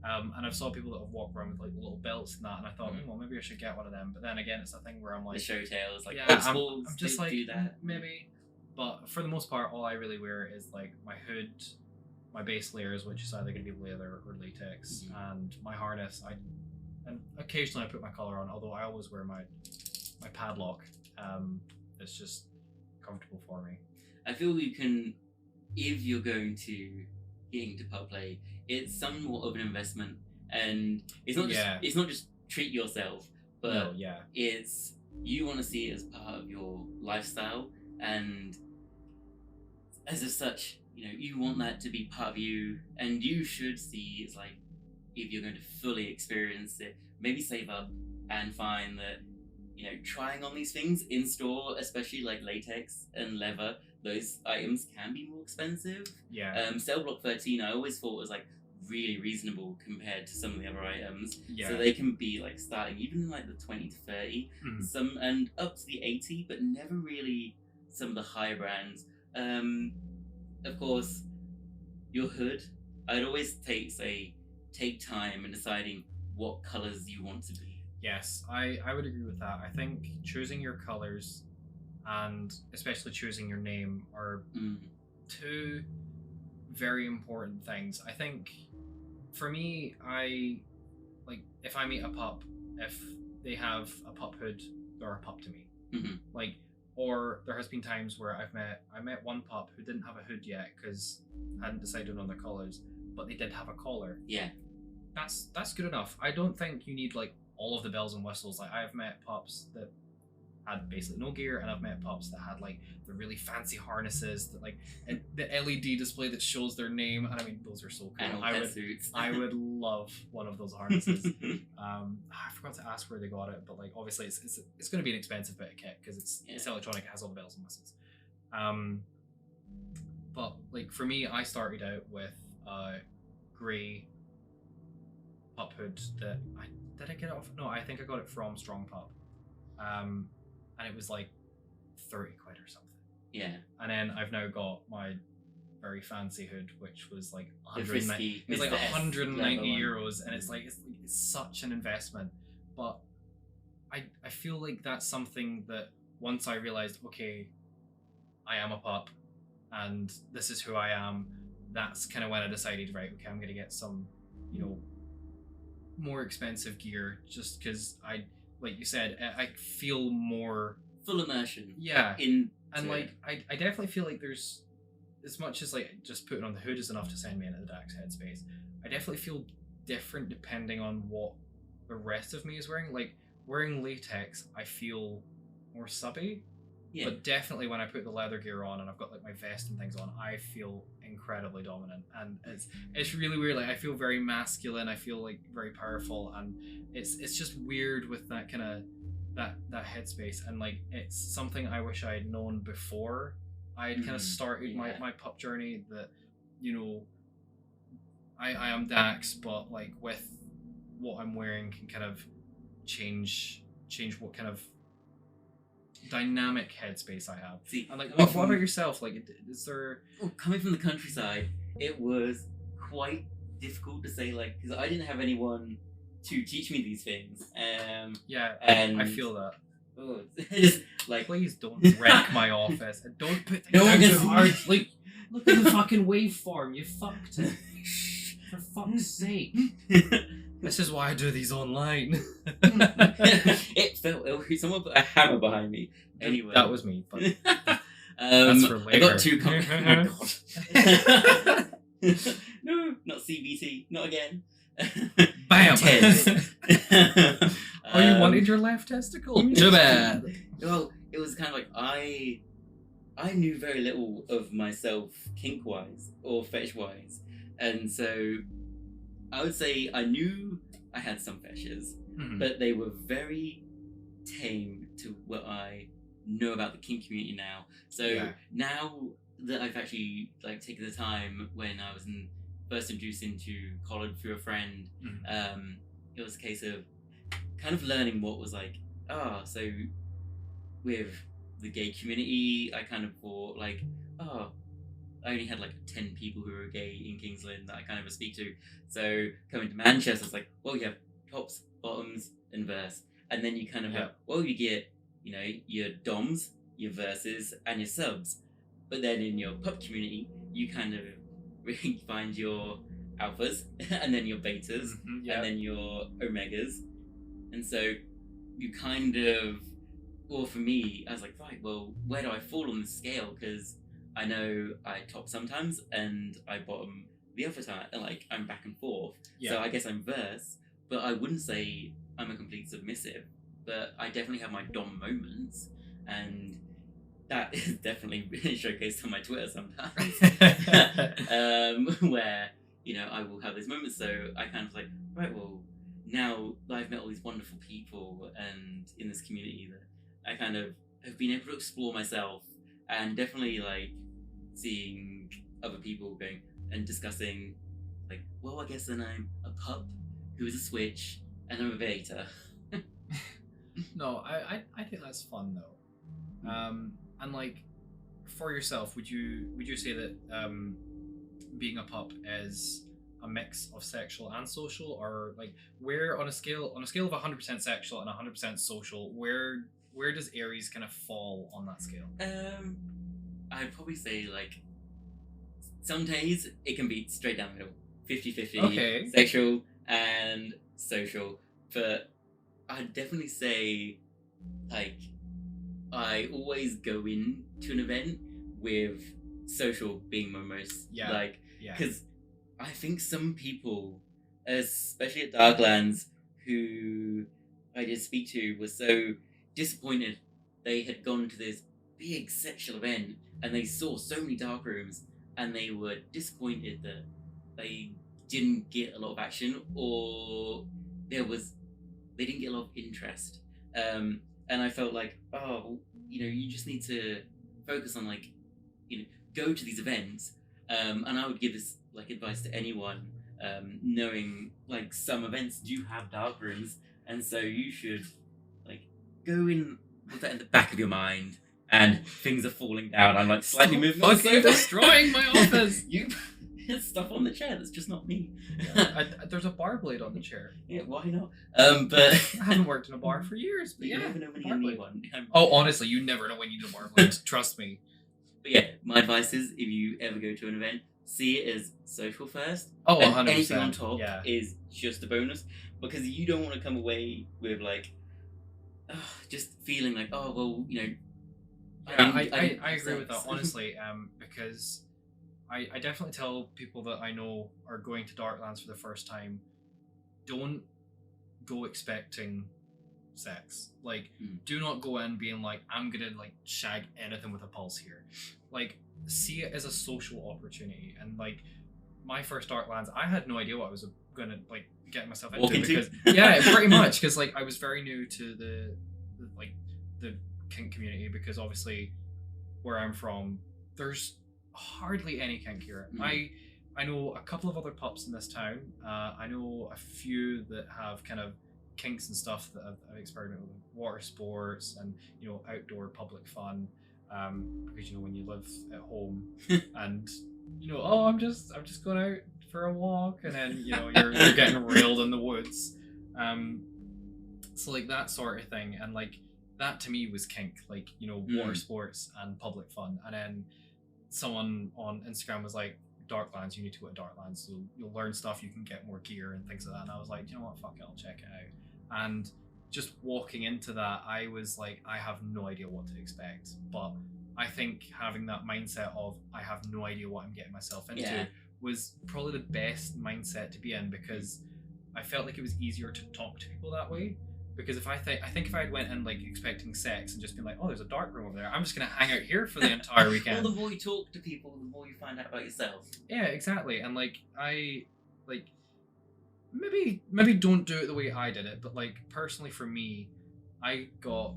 And I've saw people that have walked around with like little belts and that, and I thought, well, maybe I should get one of them. But then again, it's a thing where I'm like, the show tails, like, yeah, I'm just like, do that. Maybe. But for the most part, all I really wear is like my hood, my base layers, which is either going to be leather or latex, and my harness. And occasionally I put my collar on, although I always wear my padlock. It's just comfortable for me. I feel you can, if you're going to get into pup play, it's somewhat of an investment, and it's not just treat yourself, but it's you want to see it as part of your lifestyle, and as of such, you want that to be part of you, and you should see it's like, if you're going to fully experience it, maybe save up and find that trying on these things in store, especially like latex and leather, those items can be more expensive. Cell Block 13 I always thought was like really reasonable compared to some of the other items. So they can be like starting even in like the 20 to 30, some and up to the 80, but never really some of the higher brands. Of course, your hood, I'd always take time in deciding what colours you want to be. Yes, I would agree with that. I think choosing your colours and especially choosing your name are two very important things. I think for me, I like if I meet a pup, if they have a pup hood, they're a pup to me. Like, or there has been times where I met one pup who didn't have a hood yet because hadn't decided on their colours, but they did have a collar. Yeah, that's good enough. I don't think you need like all of the bells and whistles. Like I've met pups that had basically no gear, and I've met pups that had like the really fancy harnesses that like and the LED display that shows their name, and I mean those are so cool. I would love one of those harnesses. I forgot to ask where they got it, but like obviously it's going to be an expensive bit of kit because it's electronic, it has all the bells and whistles. But like for me, I started out with a grey pup hood that did I get it off? No, I think I got it from Strong Pup. And it was like 30 quid or something. Yeah. And then I've now got my very fancy hood, which was like 190. It's like 190 euros, and it's such an investment. But I feel like that's something that once I realized, okay, I am a pup, and this is who I am. That's kind of when I decided, right, okay, I'm gonna get some, more expensive gear, just because like you said, I feel more full immersion. Yeah. And like I definitely feel like there's, as much as like just putting on the hood is enough to send me into the Dax headspace, I definitely feel different depending on what the rest of me is wearing. Like wearing latex, I feel more subby. Yeah. But definitely when I put the leather gear on and I've got like my vest and things on, I feel incredibly dominant, and it's really weird. Like I feel very masculine, I feel like very powerful, and it's just weird with that kind of that headspace, and like it's something I wish I had known before I had kind of started my pup journey, that I am Dax, but like with what I'm wearing can kind of change what kind of dynamic headspace I have. See, and like what about yourself? Like, is there? Coming from the countryside, it was quite difficult to say, like, because I didn't have anyone to teach me these things. Yeah, and I feel that. Oh, just like, please don't wreck my office, and don't put things down too hard. Like, look at the fucking waveform. You fucked it. For fuck's sake. This is why I do these online. It felt someone put a hammer behind me. Anyway, that was me. But That's for I got later. 2 oh my god. No, not CBT, not again. Bam! Ted. Oh, you wanted your left testicle? Too bad. Well, it was kind of like I knew very little of myself kink wise or fetish wise, and so I would say I knew I had some fetishes, Mhm. but they were very tame to what I know about the kink community now. So Yeah. now that I've actually like taken the time when I was first introduced into college through a friend, Mhm. it was a case of kind of learning what was like. So with the gay community, I kind of thought like, I only had like 10 people who were gay in Kingsland that I kind of speak to. So coming to Manchester, it's like, well, you have tops, bottoms, and verse. And then you kind of have, well, you get, your DOMs, your verses, and your subs. But then in your pub community, you kind of really find your alphas, and then your betas, Mhm, and then your omegas. And so you kind of, well, for me, I was like, right, well, where do I fall on the scale? Because I know I top sometimes and I bottom the other time, and like I'm back and forth. Yeah. So I guess I'm verse, but I wouldn't say I'm a complete submissive. But I definitely have my dom moments, and that is definitely showcased on my Twitter sometimes, where I will have these moments. So I kind of like, right, well, now that I've met all these wonderful people and in this community, that I kind of have been able to explore myself, and definitely like seeing other people going and discussing, like, well, I guess then I'm a pup who is a switch and I'm a beta. No, I think that's fun though. And like for yourself, would you say that being a pup is a mix of sexual and social, or like where on a scale of 100% sexual and 100% social, where does Aries kind of fall on that scale? I'd probably say like some days it can be straight down the middle, 50-50, Okay. sexual and social. But I'd definitely say like I always go into an event with social being my most Yeah. because I think some people, especially at Darklands, who I did speak to, were so disappointed they had gone to this big sexual event and they saw so many dark rooms, and they were disappointed that they didn't get a lot of action, or they didn't get a lot of interest. And I felt like, you just need to focus on like, go to these events. And I would give this like advice to anyone, knowing like some events do have dark rooms, and so you should like go in with that in the back of your mind. And things are falling down. I'm like slightly moving. Fucking destroying my office. You stuff on the chair. That's just not me. There's a bar blade on the chair. Yeah, why not? But I haven't worked in a bar for years. But you yeah, never know when bar you need blade. one. Oh, honestly, you never know when you need a bar blade. Trust me. But yeah, my advice is if you ever go to an event, see it as social first. Oh, and 100%. anything on top Yeah. is just a bonus, because you don't want to come away with like just feeling like, oh well, I agree with that, honestly, because I definitely tell people that I know are going to Darklands for the first time, don't go expecting sex. Like, do not go in being like, I'm gonna like shag anything with a pulse here. Like, see it as a social opportunity. And like, my first Darklands, I had no idea what I was gonna like get myself into, because yeah, pretty much, because like I was very new to the kink community, because obviously where I'm from, there's hardly any kink here. I know a couple of other pups in this town. I know a few that have kind of kinks and stuff that I've experimented with, water sports and outdoor public fun. Because when you live at home and I'm just going out for a walk, and then you're getting railed in the woods. So like that sort of thing, and like that to me was kink, like water sports and public fun. And then someone on Instagram was like, Darklands, you need to go to Darklands, so you'll learn stuff, you can get more gear and things like that. And I was like, you know what, fuck it, I'll check it out. And just walking into that, I was like, I have no idea what to expect, but I think having that mindset of I have no idea what I'm getting myself into Yeah. was probably the best mindset to be in, because I felt like it was easier to talk to people that way. Because if I think if I went in like expecting sex and just been like, oh, there's a dark room over there, I'm just gonna hang out here for the entire weekend. Well, the more you talk to people, the more you find out about yourself. Yeah, exactly. And like maybe don't do it the way I did it, but like personally for me, I got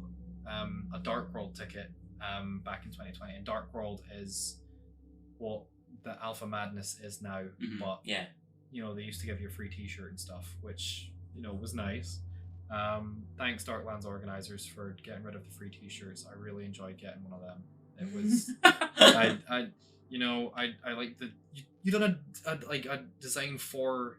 a Dark World ticket back in 2020, and Dark World is what the Alpha Madness is now, but Yeah. you know, they used to give you a free T-shirt and stuff, which you know was nice. Thanks Darklands organizers for getting rid of the free T-shirts. I really enjoyed getting one of them. It was I like the you done a design for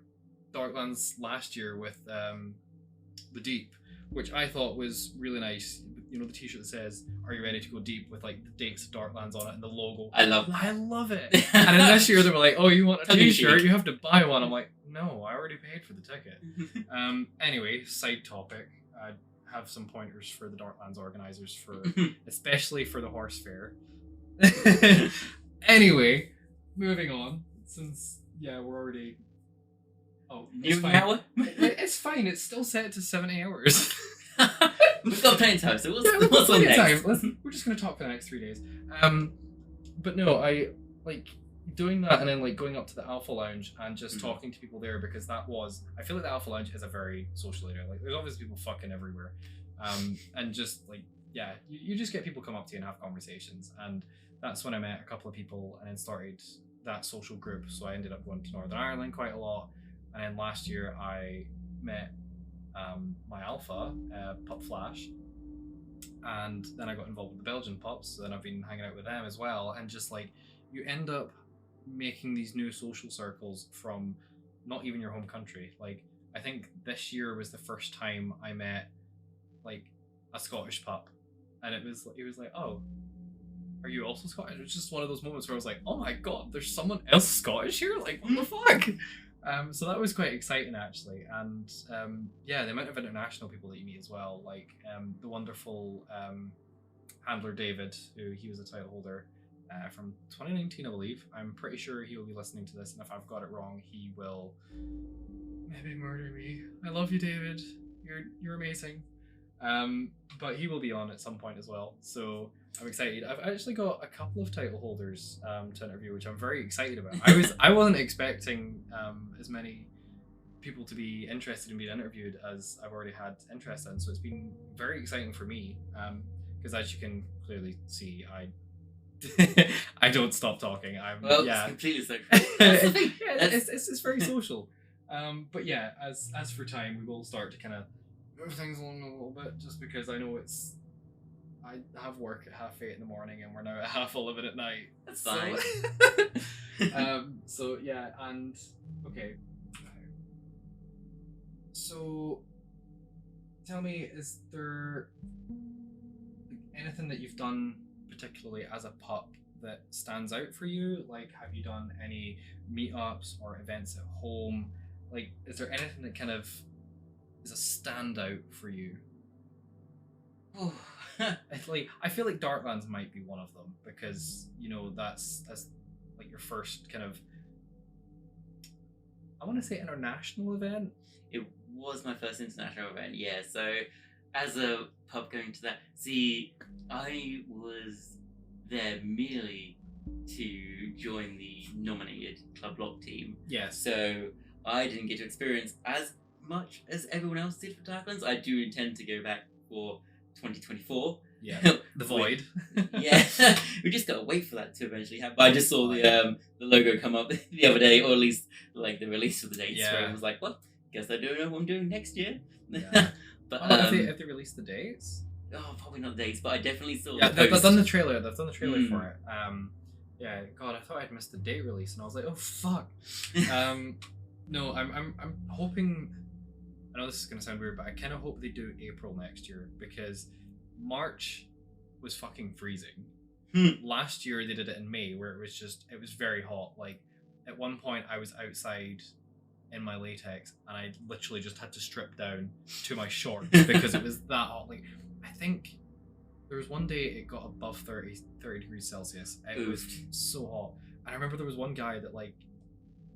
Darklands last year with the Deep, which I thought was really nice. You know, the T-shirt that says "Are you ready to go deep?" with like the dates of Darklands on it and the logo. I love it. And then this year they were like, "Oh, you want a T-shirt? Tongue-in-cheek. You have to buy one." I'm like, "No, I already paid for the ticket." Anyway, side topic. I have some pointers for the Darklands organizers for, especially for the horse fair. Anyway, moving on. Since we're already. Oh, it's fine. Hour? It's fine. It's still set to 70 hours. We've got plenty of time, so we've what's got on plenty of next? time. We're just going to talk for the next 3 days. But no, I like doing that and then like going up to the Alpha Lounge and just talking to people there, because I feel like the Alpha Lounge is a very social area. Like there's obviously people fucking everywhere. And just like, you just get people come up to you and have conversations. And that's when I met a couple of people and then started that social group. So I ended up going to Northern Ireland quite a lot. And then last year I met my alpha, Pup Flash, and then I got involved with the Belgian pups. So then I've been hanging out with them as well, and just like you end up making these new social circles from not even your home country. Like I think this year was the first time I met like a Scottish pup, and it was like, oh, are you also Scottish? It was just one of those moments where I was like, oh my god, there's someone else Scottish here? Like, what the fuck? So that was quite exciting actually, and the amount of international people that you meet as well, like the wonderful handler David, who he was a title holder from 2019, I believe. I'm pretty sure he will be listening to this, and if I've got it wrong, he will maybe murder me. I love you, David. You're amazing. But he will be on at some point as well, so I'm excited. I've actually got a couple of title holders to interview, which I'm very excited about. I wasn't expecting as many people to be interested in being interviewed as I've already had interest in, so it's been very exciting for me. Because as you can clearly see, I don't stop talking. It's completely social. It's very social. But yeah, as for time, we will start to kind of move things along a little bit, just because I know I have work at 8:30 in the morning and we're now at 11:30 at night. That's fine. So yeah, and okay. So tell me, is there anything that you've done particularly as a pup that stands out for you? Like, have you done any meetups or events at home? Like, is there anything that kind of is a standout for you? I feel like Darklands might be one of them, because you know that's like your first kind of, I want to say, international event. It was my first international event, yeah. So as a pub going to that, see, I was there merely to join the nominated Club Lock team. Yes. So I didn't get to experience as much as everyone else did for Darklands. I do intend to go back for 2024. Yeah, the void. Yeah, we just gotta wait for that to eventually happen. I just saw the logo come up the other day, or at least like the release of the dates. Yeah. Where I was like, well, guess I don't know what I'm doing next year. Yeah. But have they released the dates? Oh, probably not dates, but I definitely saw. Yeah, the they've post. done the trailer. They've done the trailer for it. Yeah, God, I thought I'd missed the date release, and I was like, oh fuck. No, I'm hoping. I know this is gonna sound weird, but I kind of hope they do April next year, because March was fucking freezing. Last year they did it in May, where it was very hot. Like at one point I was outside in my latex and I literally just had to strip down to my shorts because it was that hot. Like I think there was one day it got above 30 degrees Celsius. It was Oof. so hot. And I remember there was one guy that like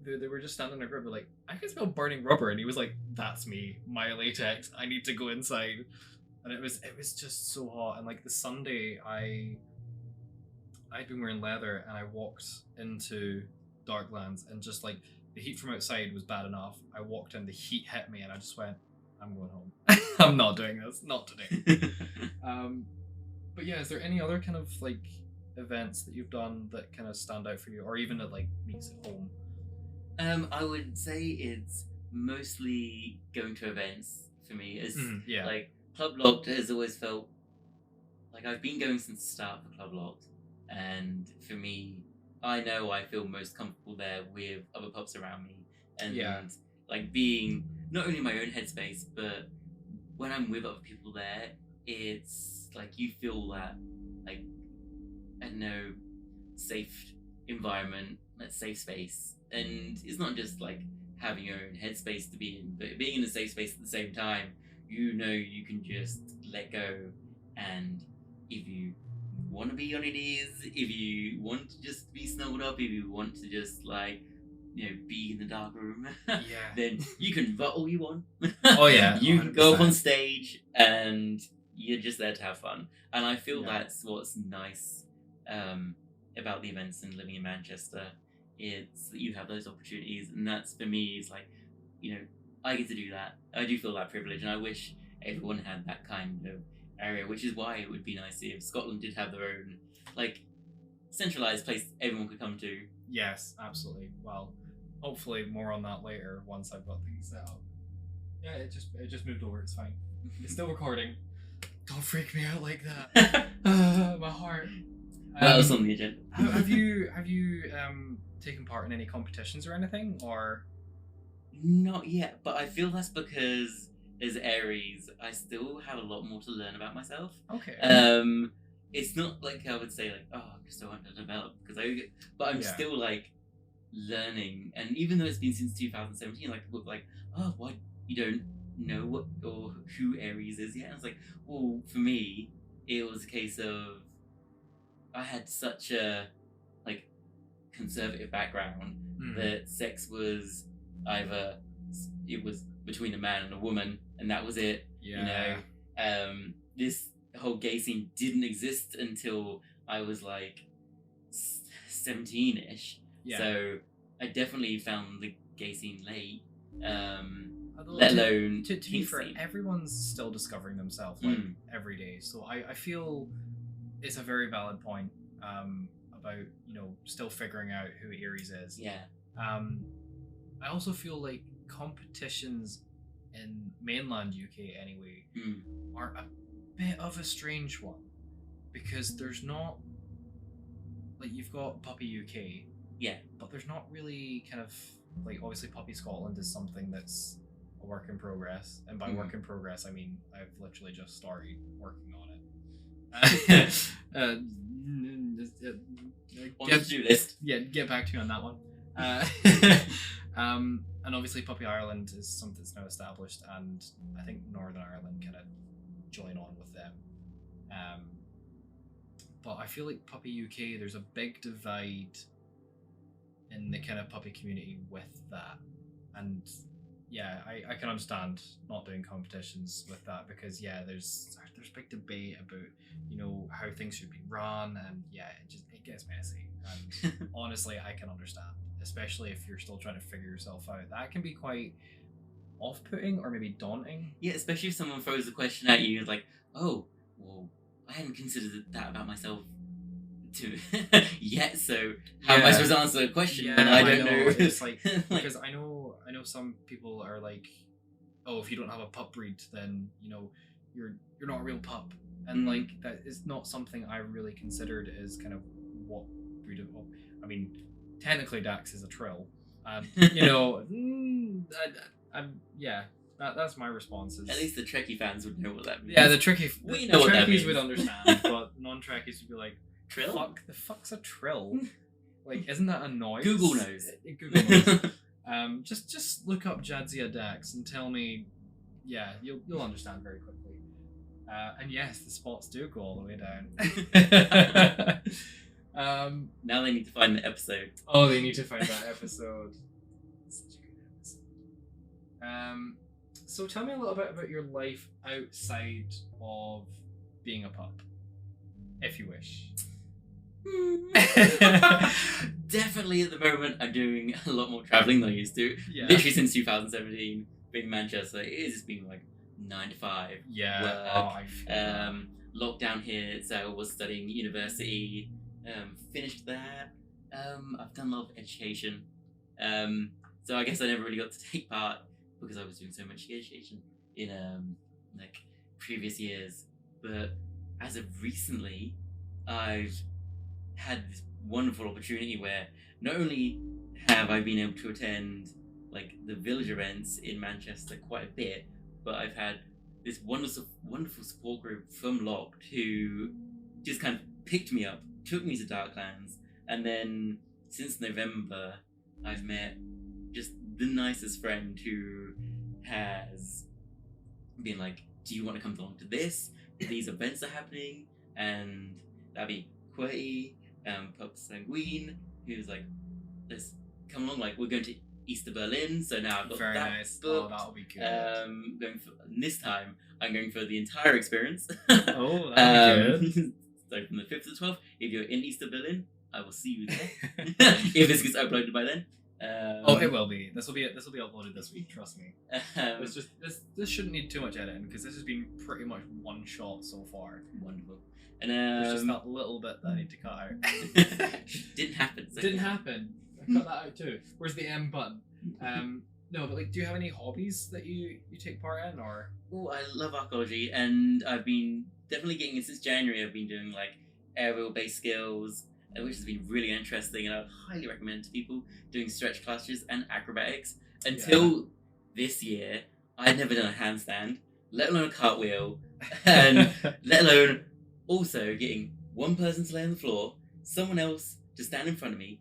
they were just standing in a group, like, I can smell burning rubber, and he was like, "That's me, my latex. I need to go inside." And it was just so hot. And like the Sunday, I'd been wearing leather, and I walked into Darklands, and just like the heat from outside was bad enough. I walked in, the heat hit me, and I just went, "I'm going home. I'm not doing this. Not today." But yeah, is there any other kind of like events that you've done that kind of stand out for you, or even at like meets at home? I would say it's mostly going to events for me. It's Yeah. like Club Locked has always felt like I've been going since the start for Club Locked, and for me, I know I feel most comfortable there with other pups around me, and Yeah. like being not only in my own headspace, but when I'm with other people there, it's like you feel that like I don't know safe environment, that safe space, and it's not just like having your own headspace to be in, but being in a safe space at the same time. You know, you can just let go, and if you want to be on your knees, if you want to just be snuggled up, if you want to just like be in the dark room, Yeah. then you can vote all you want. Oh yeah. You can go up 100%. on stage and you're just there to have fun. And I feel Yeah. that's what's nice about the events and living in Manchester. It's that you have those opportunities, and that's for me is like, I get to do that. I do feel that privilege, and I wish everyone had that kind of area, which is why it would be nice if Scotland did have their own like centralized place everyone could come to. Yes, absolutely. Well, hopefully more on that later once I've got things set up. Yeah, it just moved over. It's fine. It's still recording. Don't freak me out like that. My heart. That was on the agenda. have you taken part in any competitions or anything, or? Not yet, but I feel that's because as Aries, I still have a lot more to learn about myself. Okay. It's not like I would say like, oh, I just don't want to develop but I'm Yeah. still like learning, and even though it's been since 2017, like people like, oh, why you don't know what or who Aries is yet? And it's like, well, for me, it was a case of I had such a like conservative background that sex was either it was between a man and a woman, and that was it. Yeah. This whole gay scene didn't exist until I was like 17ish. Yeah. So I definitely found the gay scene late. Although, Let alone to be kink fair, scene. everyone's still discovering themselves like every day. So I feel it's a very valid point about still figuring out who Aries is. Yeah. I also feel like competitions in mainland UK anyway are a bit of a strange one, because there's not like, you've got Puppy UK, Yeah. but there's not really kind of like, obviously Puppy Scotland is something that's a work in progress, and by work in progress I mean I've literally just started working on it. On the to-do list. Yeah, get back to me on that one. And obviously Puppy Ireland is something that's now established, and I think Northern Ireland kind of join on with them. But I feel like Puppy UK, there's a big divide in the kind of puppy community with that. And yeah, I can understand not doing competitions with that, because yeah, there's big debate about how things should be run, and yeah, it gets messy. And honestly, I can understand, especially if you're still trying to figure yourself out. That can be quite off-putting or maybe daunting. Yeah, especially if someone throws a question at you, like, oh, well, I hadn't considered that about myself yet, so how am I supposed to answer a question when I don't know? It's like, because I know some people are like, oh, if you don't have a pup breed, then you're not a real pup, and like that is not something I really considered as kind of what breed of. I mean, technically Dax is a trill, and that's my responses. At least the Trekkie fans would know what that means. Yeah, the Trekkies Trekkies would understand, but non-Trekkies would be like, trill? The fuck's a trill? Like, isn't that a noise? Google knows. Google knows. Just look up Jadzia Dax and tell me. Yeah, you'll understand very quickly. And yes, the spots do go all the way down. Now they need to find the episode. Oh, they need to find that episode. Such a good episode. So tell me a little bit about your life outside of being a pup, if you wish. Definitely at the moment I'm doing a lot more travelling than I used to. Yeah. Literally since 2017, being in Manchester, it has just been like 9 to 5. Yeah. Work. Oh, I feel that. Lockdown here, so I was studying university. Finished that. I've done a lot of education. So I guess I never really got to take part because I was doing so much education in like previous years. But as of recently, I've had this wonderful opportunity where not only have I been able to attend like the village events in Manchester quite a bit, but I've had this wonderful support group from Locked who just kind of picked me up, took me to Darklands, and then since November I've met just the nicest friend who has been like, do you want to come along to this? These events are happening, and that'd be Quirty, Pup Sanguine, who's like, let's come along, like we're going to Easter Berlin, so now I've got Very that nice. booked. Oh, that'll be good. This time I'm going for the entire experience. Oh, that'll be good. So from the 5th to the 12th, if you're in Easter Berlin, I will see you there. If this gets uploaded by then. Oh, it will be. This will be uploaded this week. Trust me. This This shouldn't need too much editing because this has been pretty much one shot so far. wonderful. And There's just that little bit that I need to cut out. didn't happen. So. Didn't happen. I cut that out too. Where's the M button? No, but like, do you have any hobbies that you take part in, or? Oh, I love archaeology, and I've been definitely getting it since January. I've been doing like aerial-based skills, which has been really interesting, and I would highly recommend to people doing stretch classes and acrobatics. Until this year, I had never done a handstand, let alone a cartwheel, and let alone also getting one person to lay on the floor, someone else to stand in front of me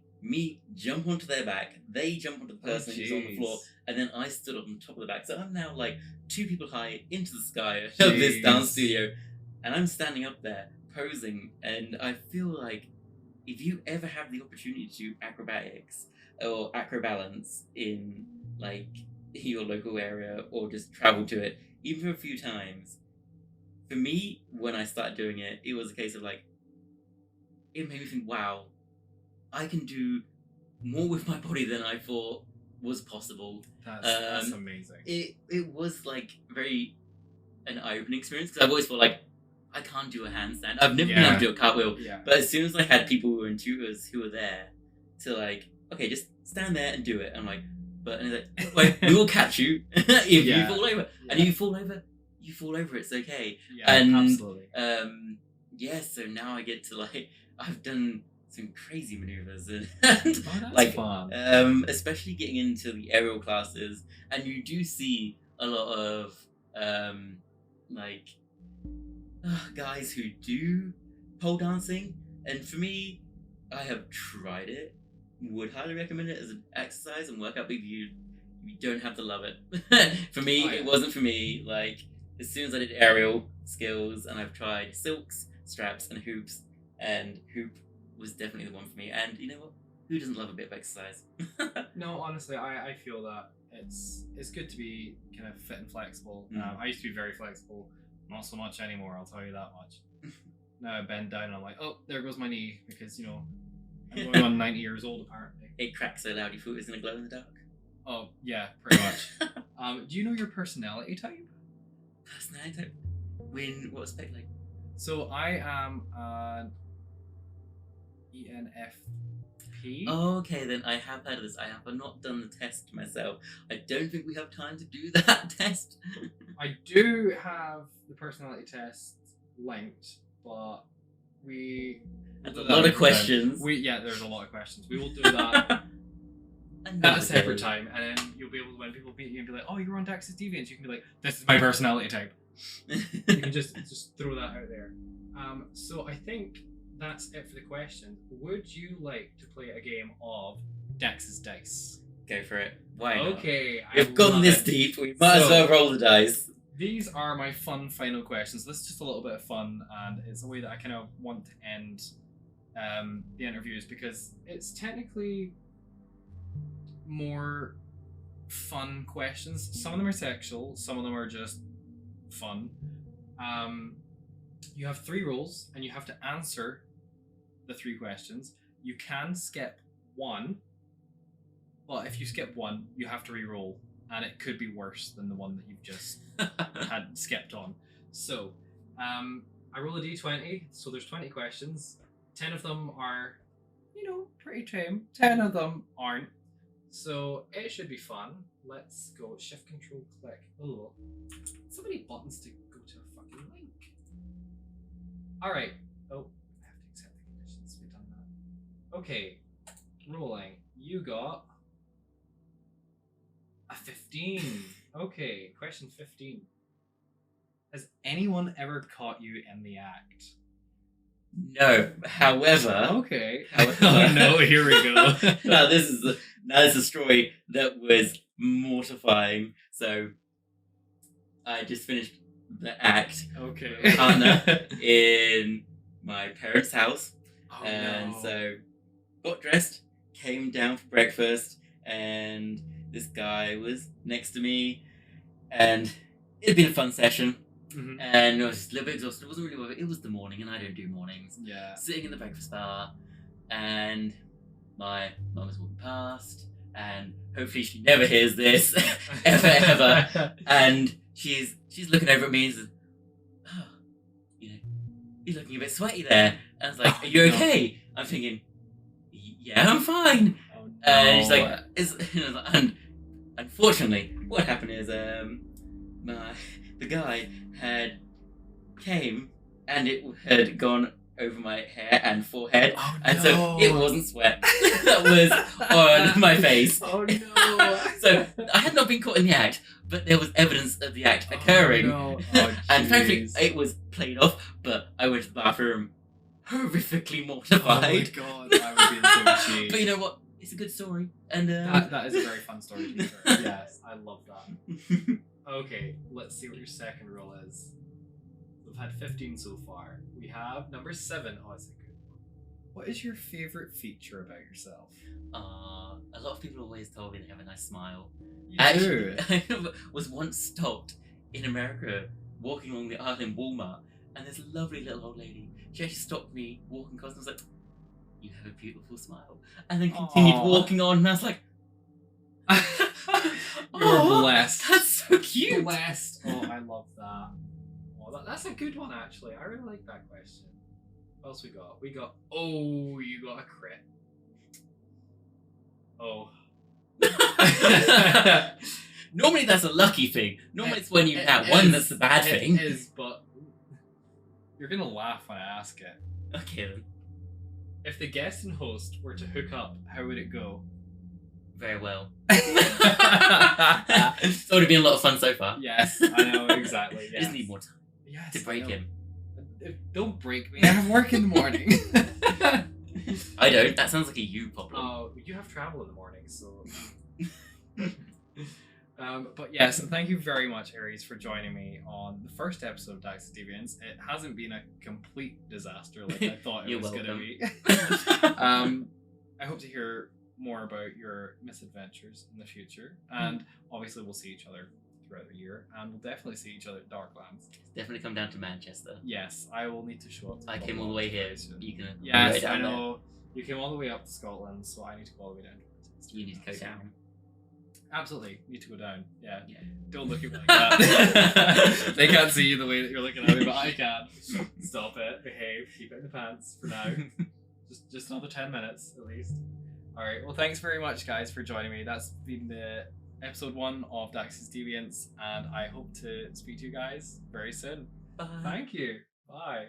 jump onto their back, they jump onto the person who's on the floor, and then I stood on top of the back. So I'm now like 2 people high into the sky of this dance studio, and I'm standing up there posing, and I feel like if you ever have the opportunity to do acrobatics or acrobalance in like your local area or just travel to it, even for a few times, for me, when I started doing it, it was a case of like, it made me think, wow, I can do more with my body than I thought was possible. That's amazing. It was like very an eye-opening experience because I've always felt like I can't do a handstand. I've never been able to do a cartwheel. Yeah. But as soon as I had people who were in tutors who were there to like, okay, just stand there and do it. I'm like, but and they're like, wait, we will catch you if you fall over. Yeah. And if you fall over, it's okay. Yeah, And absolutely. So now I get to like, I've done some crazy maneuvers and That's like fun. especially getting into the aerial classes, and you do see a lot of like guys who do pole dancing, and for me, I have tried it, would highly recommend it as an exercise and workout, but you don't have to love it. For me, Oh, yeah. It wasn't for me. Like as soon as I did aerial skills, and I've tried silks, straps, and hoops, and hoop was definitely the one for me. And you know what? Who doesn't love a bit of exercise? No, honestly, I feel that it's good to be kind of fit and flexible. I used to be very flexible, not so much anymore. I'll tell you that much. Now I bend down and I'm like, oh, there goes my knee because I'm going on 90 years old apparently. It cracks so loud your foot is gonna glow in the dark. Oh yeah, pretty much. Do you know your personality type? Personality type? What aspect? Like, So I am an ENFP. okay, then I have heard of this. I have not done the test myself. I don't think we have time to do that test. I do have the personality test linked, but That's a lot of questions. There's a lot of questions. We will do that at a separate time, and then you'll be able to, when people meet you and be like, "Oh, you're on Dax's Deviants," you can be like, "This is my personality type." You can just throw that out there. So I think that's it for the questions. Would you like to play a game of Dax's Dice? Go for it. Why not? Okay, We've gone this deep. We might as well roll the dice. these are my fun final questions. This is just a little bit of fun, and it's a way that I kind of want to end the interviews, because it's technically more fun questions. Some of them are sexual, some of them are just fun. You have 3 rules, and you have to answer the 3 questions. You can skip one, but if you skip one, you have to re-roll, and it could be worse than the one that you've just had skipped on. So, I roll a d20, so there's 20 questions. 10 of them are, pretty tame. 10 of them aren't. So it should be fun. Let's go. Shift, control, click. Oh, so many buttons to go to a fucking link. All right. Oh, I have to accept the conditions. We've done that. Okay. Rolling. You got a 15. Okay. Question 15. Has anyone ever caught you in the act? No. However. Okay. Oh no, here we go. Now this is a story that was mortifying. So I just finished the act Okay. with my partner in my parents' house. Oh, And no. so got dressed, came down for breakfast, and this guy was next to me, and it had been a fun session. Mhm. And I was just a little bit exhausted. It wasn't really worth it. It was the morning, and I don't do mornings. Yeah. Sitting in the breakfast bar, and my mum was walking past, and hopefully she never hears this, ever. And she's looking over at me and says, "Oh, you're looking a bit sweaty there." And I was like, "Are you no. okay?" I'm thinking, "Yeah, I'm fine." Oh, no. And she's like, and unfortunately, what happened is the guy had came and it had gone over my hair and forehead, Oh, and so no. it wasn't sweat that was on my face. Oh no! So I had not been caught in the act, but there was evidence of the act occurring. Oh, no. Oh, And frankly, jeez. it was played off, but I went to the bathroom horrifically Oh my mortified. god, I would be so cheap. But you know what? It's a good story. And That is a very fun story to be heard. Yes, I love that. Okay, let's see what your second roll is. We've had 15 so far. We have number 7. Oh, it's a good one. What is your favourite feature about yourself? A lot of people always told me they have a nice smile. You Actually, do. I was once stopped in America walking along the aisle in Walmart, and this lovely little old lady, she actually stopped me walking across and was like, "You have a beautiful smile," and then continued Aw. walking on, and I was like, You're "Oh, blessed. That's so cute." Blessed. Oh, I love that. Oh, that's a good one, actually. I really like that question. What else we got? Oh, you got a crit. Oh. Normally that's a lucky thing. Normally it's when you have one that's the bad thing. It is, but you're going to laugh when I ask it. Okay then. If the guest and host were to hook up, how would it go? Very well. It's already been a lot of fun so far. Yes, I know, exactly. I Yes. just need more time Yes, to break I know. him. Don't break me. I have work in the morning. I don't. That sounds like a you problem. Oh, you have travel in the morning, so. But yes, thank you very much, Aries, for joining me on the first episode of Dax's Deviants. It hasn't been a complete disaster like I thought it You're was going to welcome. be. I hope to hear more about your misadventures in the future, and obviously we'll see each other throughout the year, and we'll definitely see each other at Darklands. Definitely come down to Manchester. Yes, I will need to show up. To I came all the way here. Scotland. You can. Yes, go I down there. know. You came all the way up to Scotland, so I need to go all the way down to Manchester. You need to go So- down. Absolutely, need to go down. Yeah. Yeah. Don't look at me like that. They can't see you the way that you're looking at me, but I can. Stop it. Behave. Keep it in the pants for now. Just another 10 minutes at least. All right. Well, thanks very much, guys, for joining me. That's been the episode 1 of Dax's Deviants, and I hope to speak to you guys very soon. Bye. Thank you. Bye.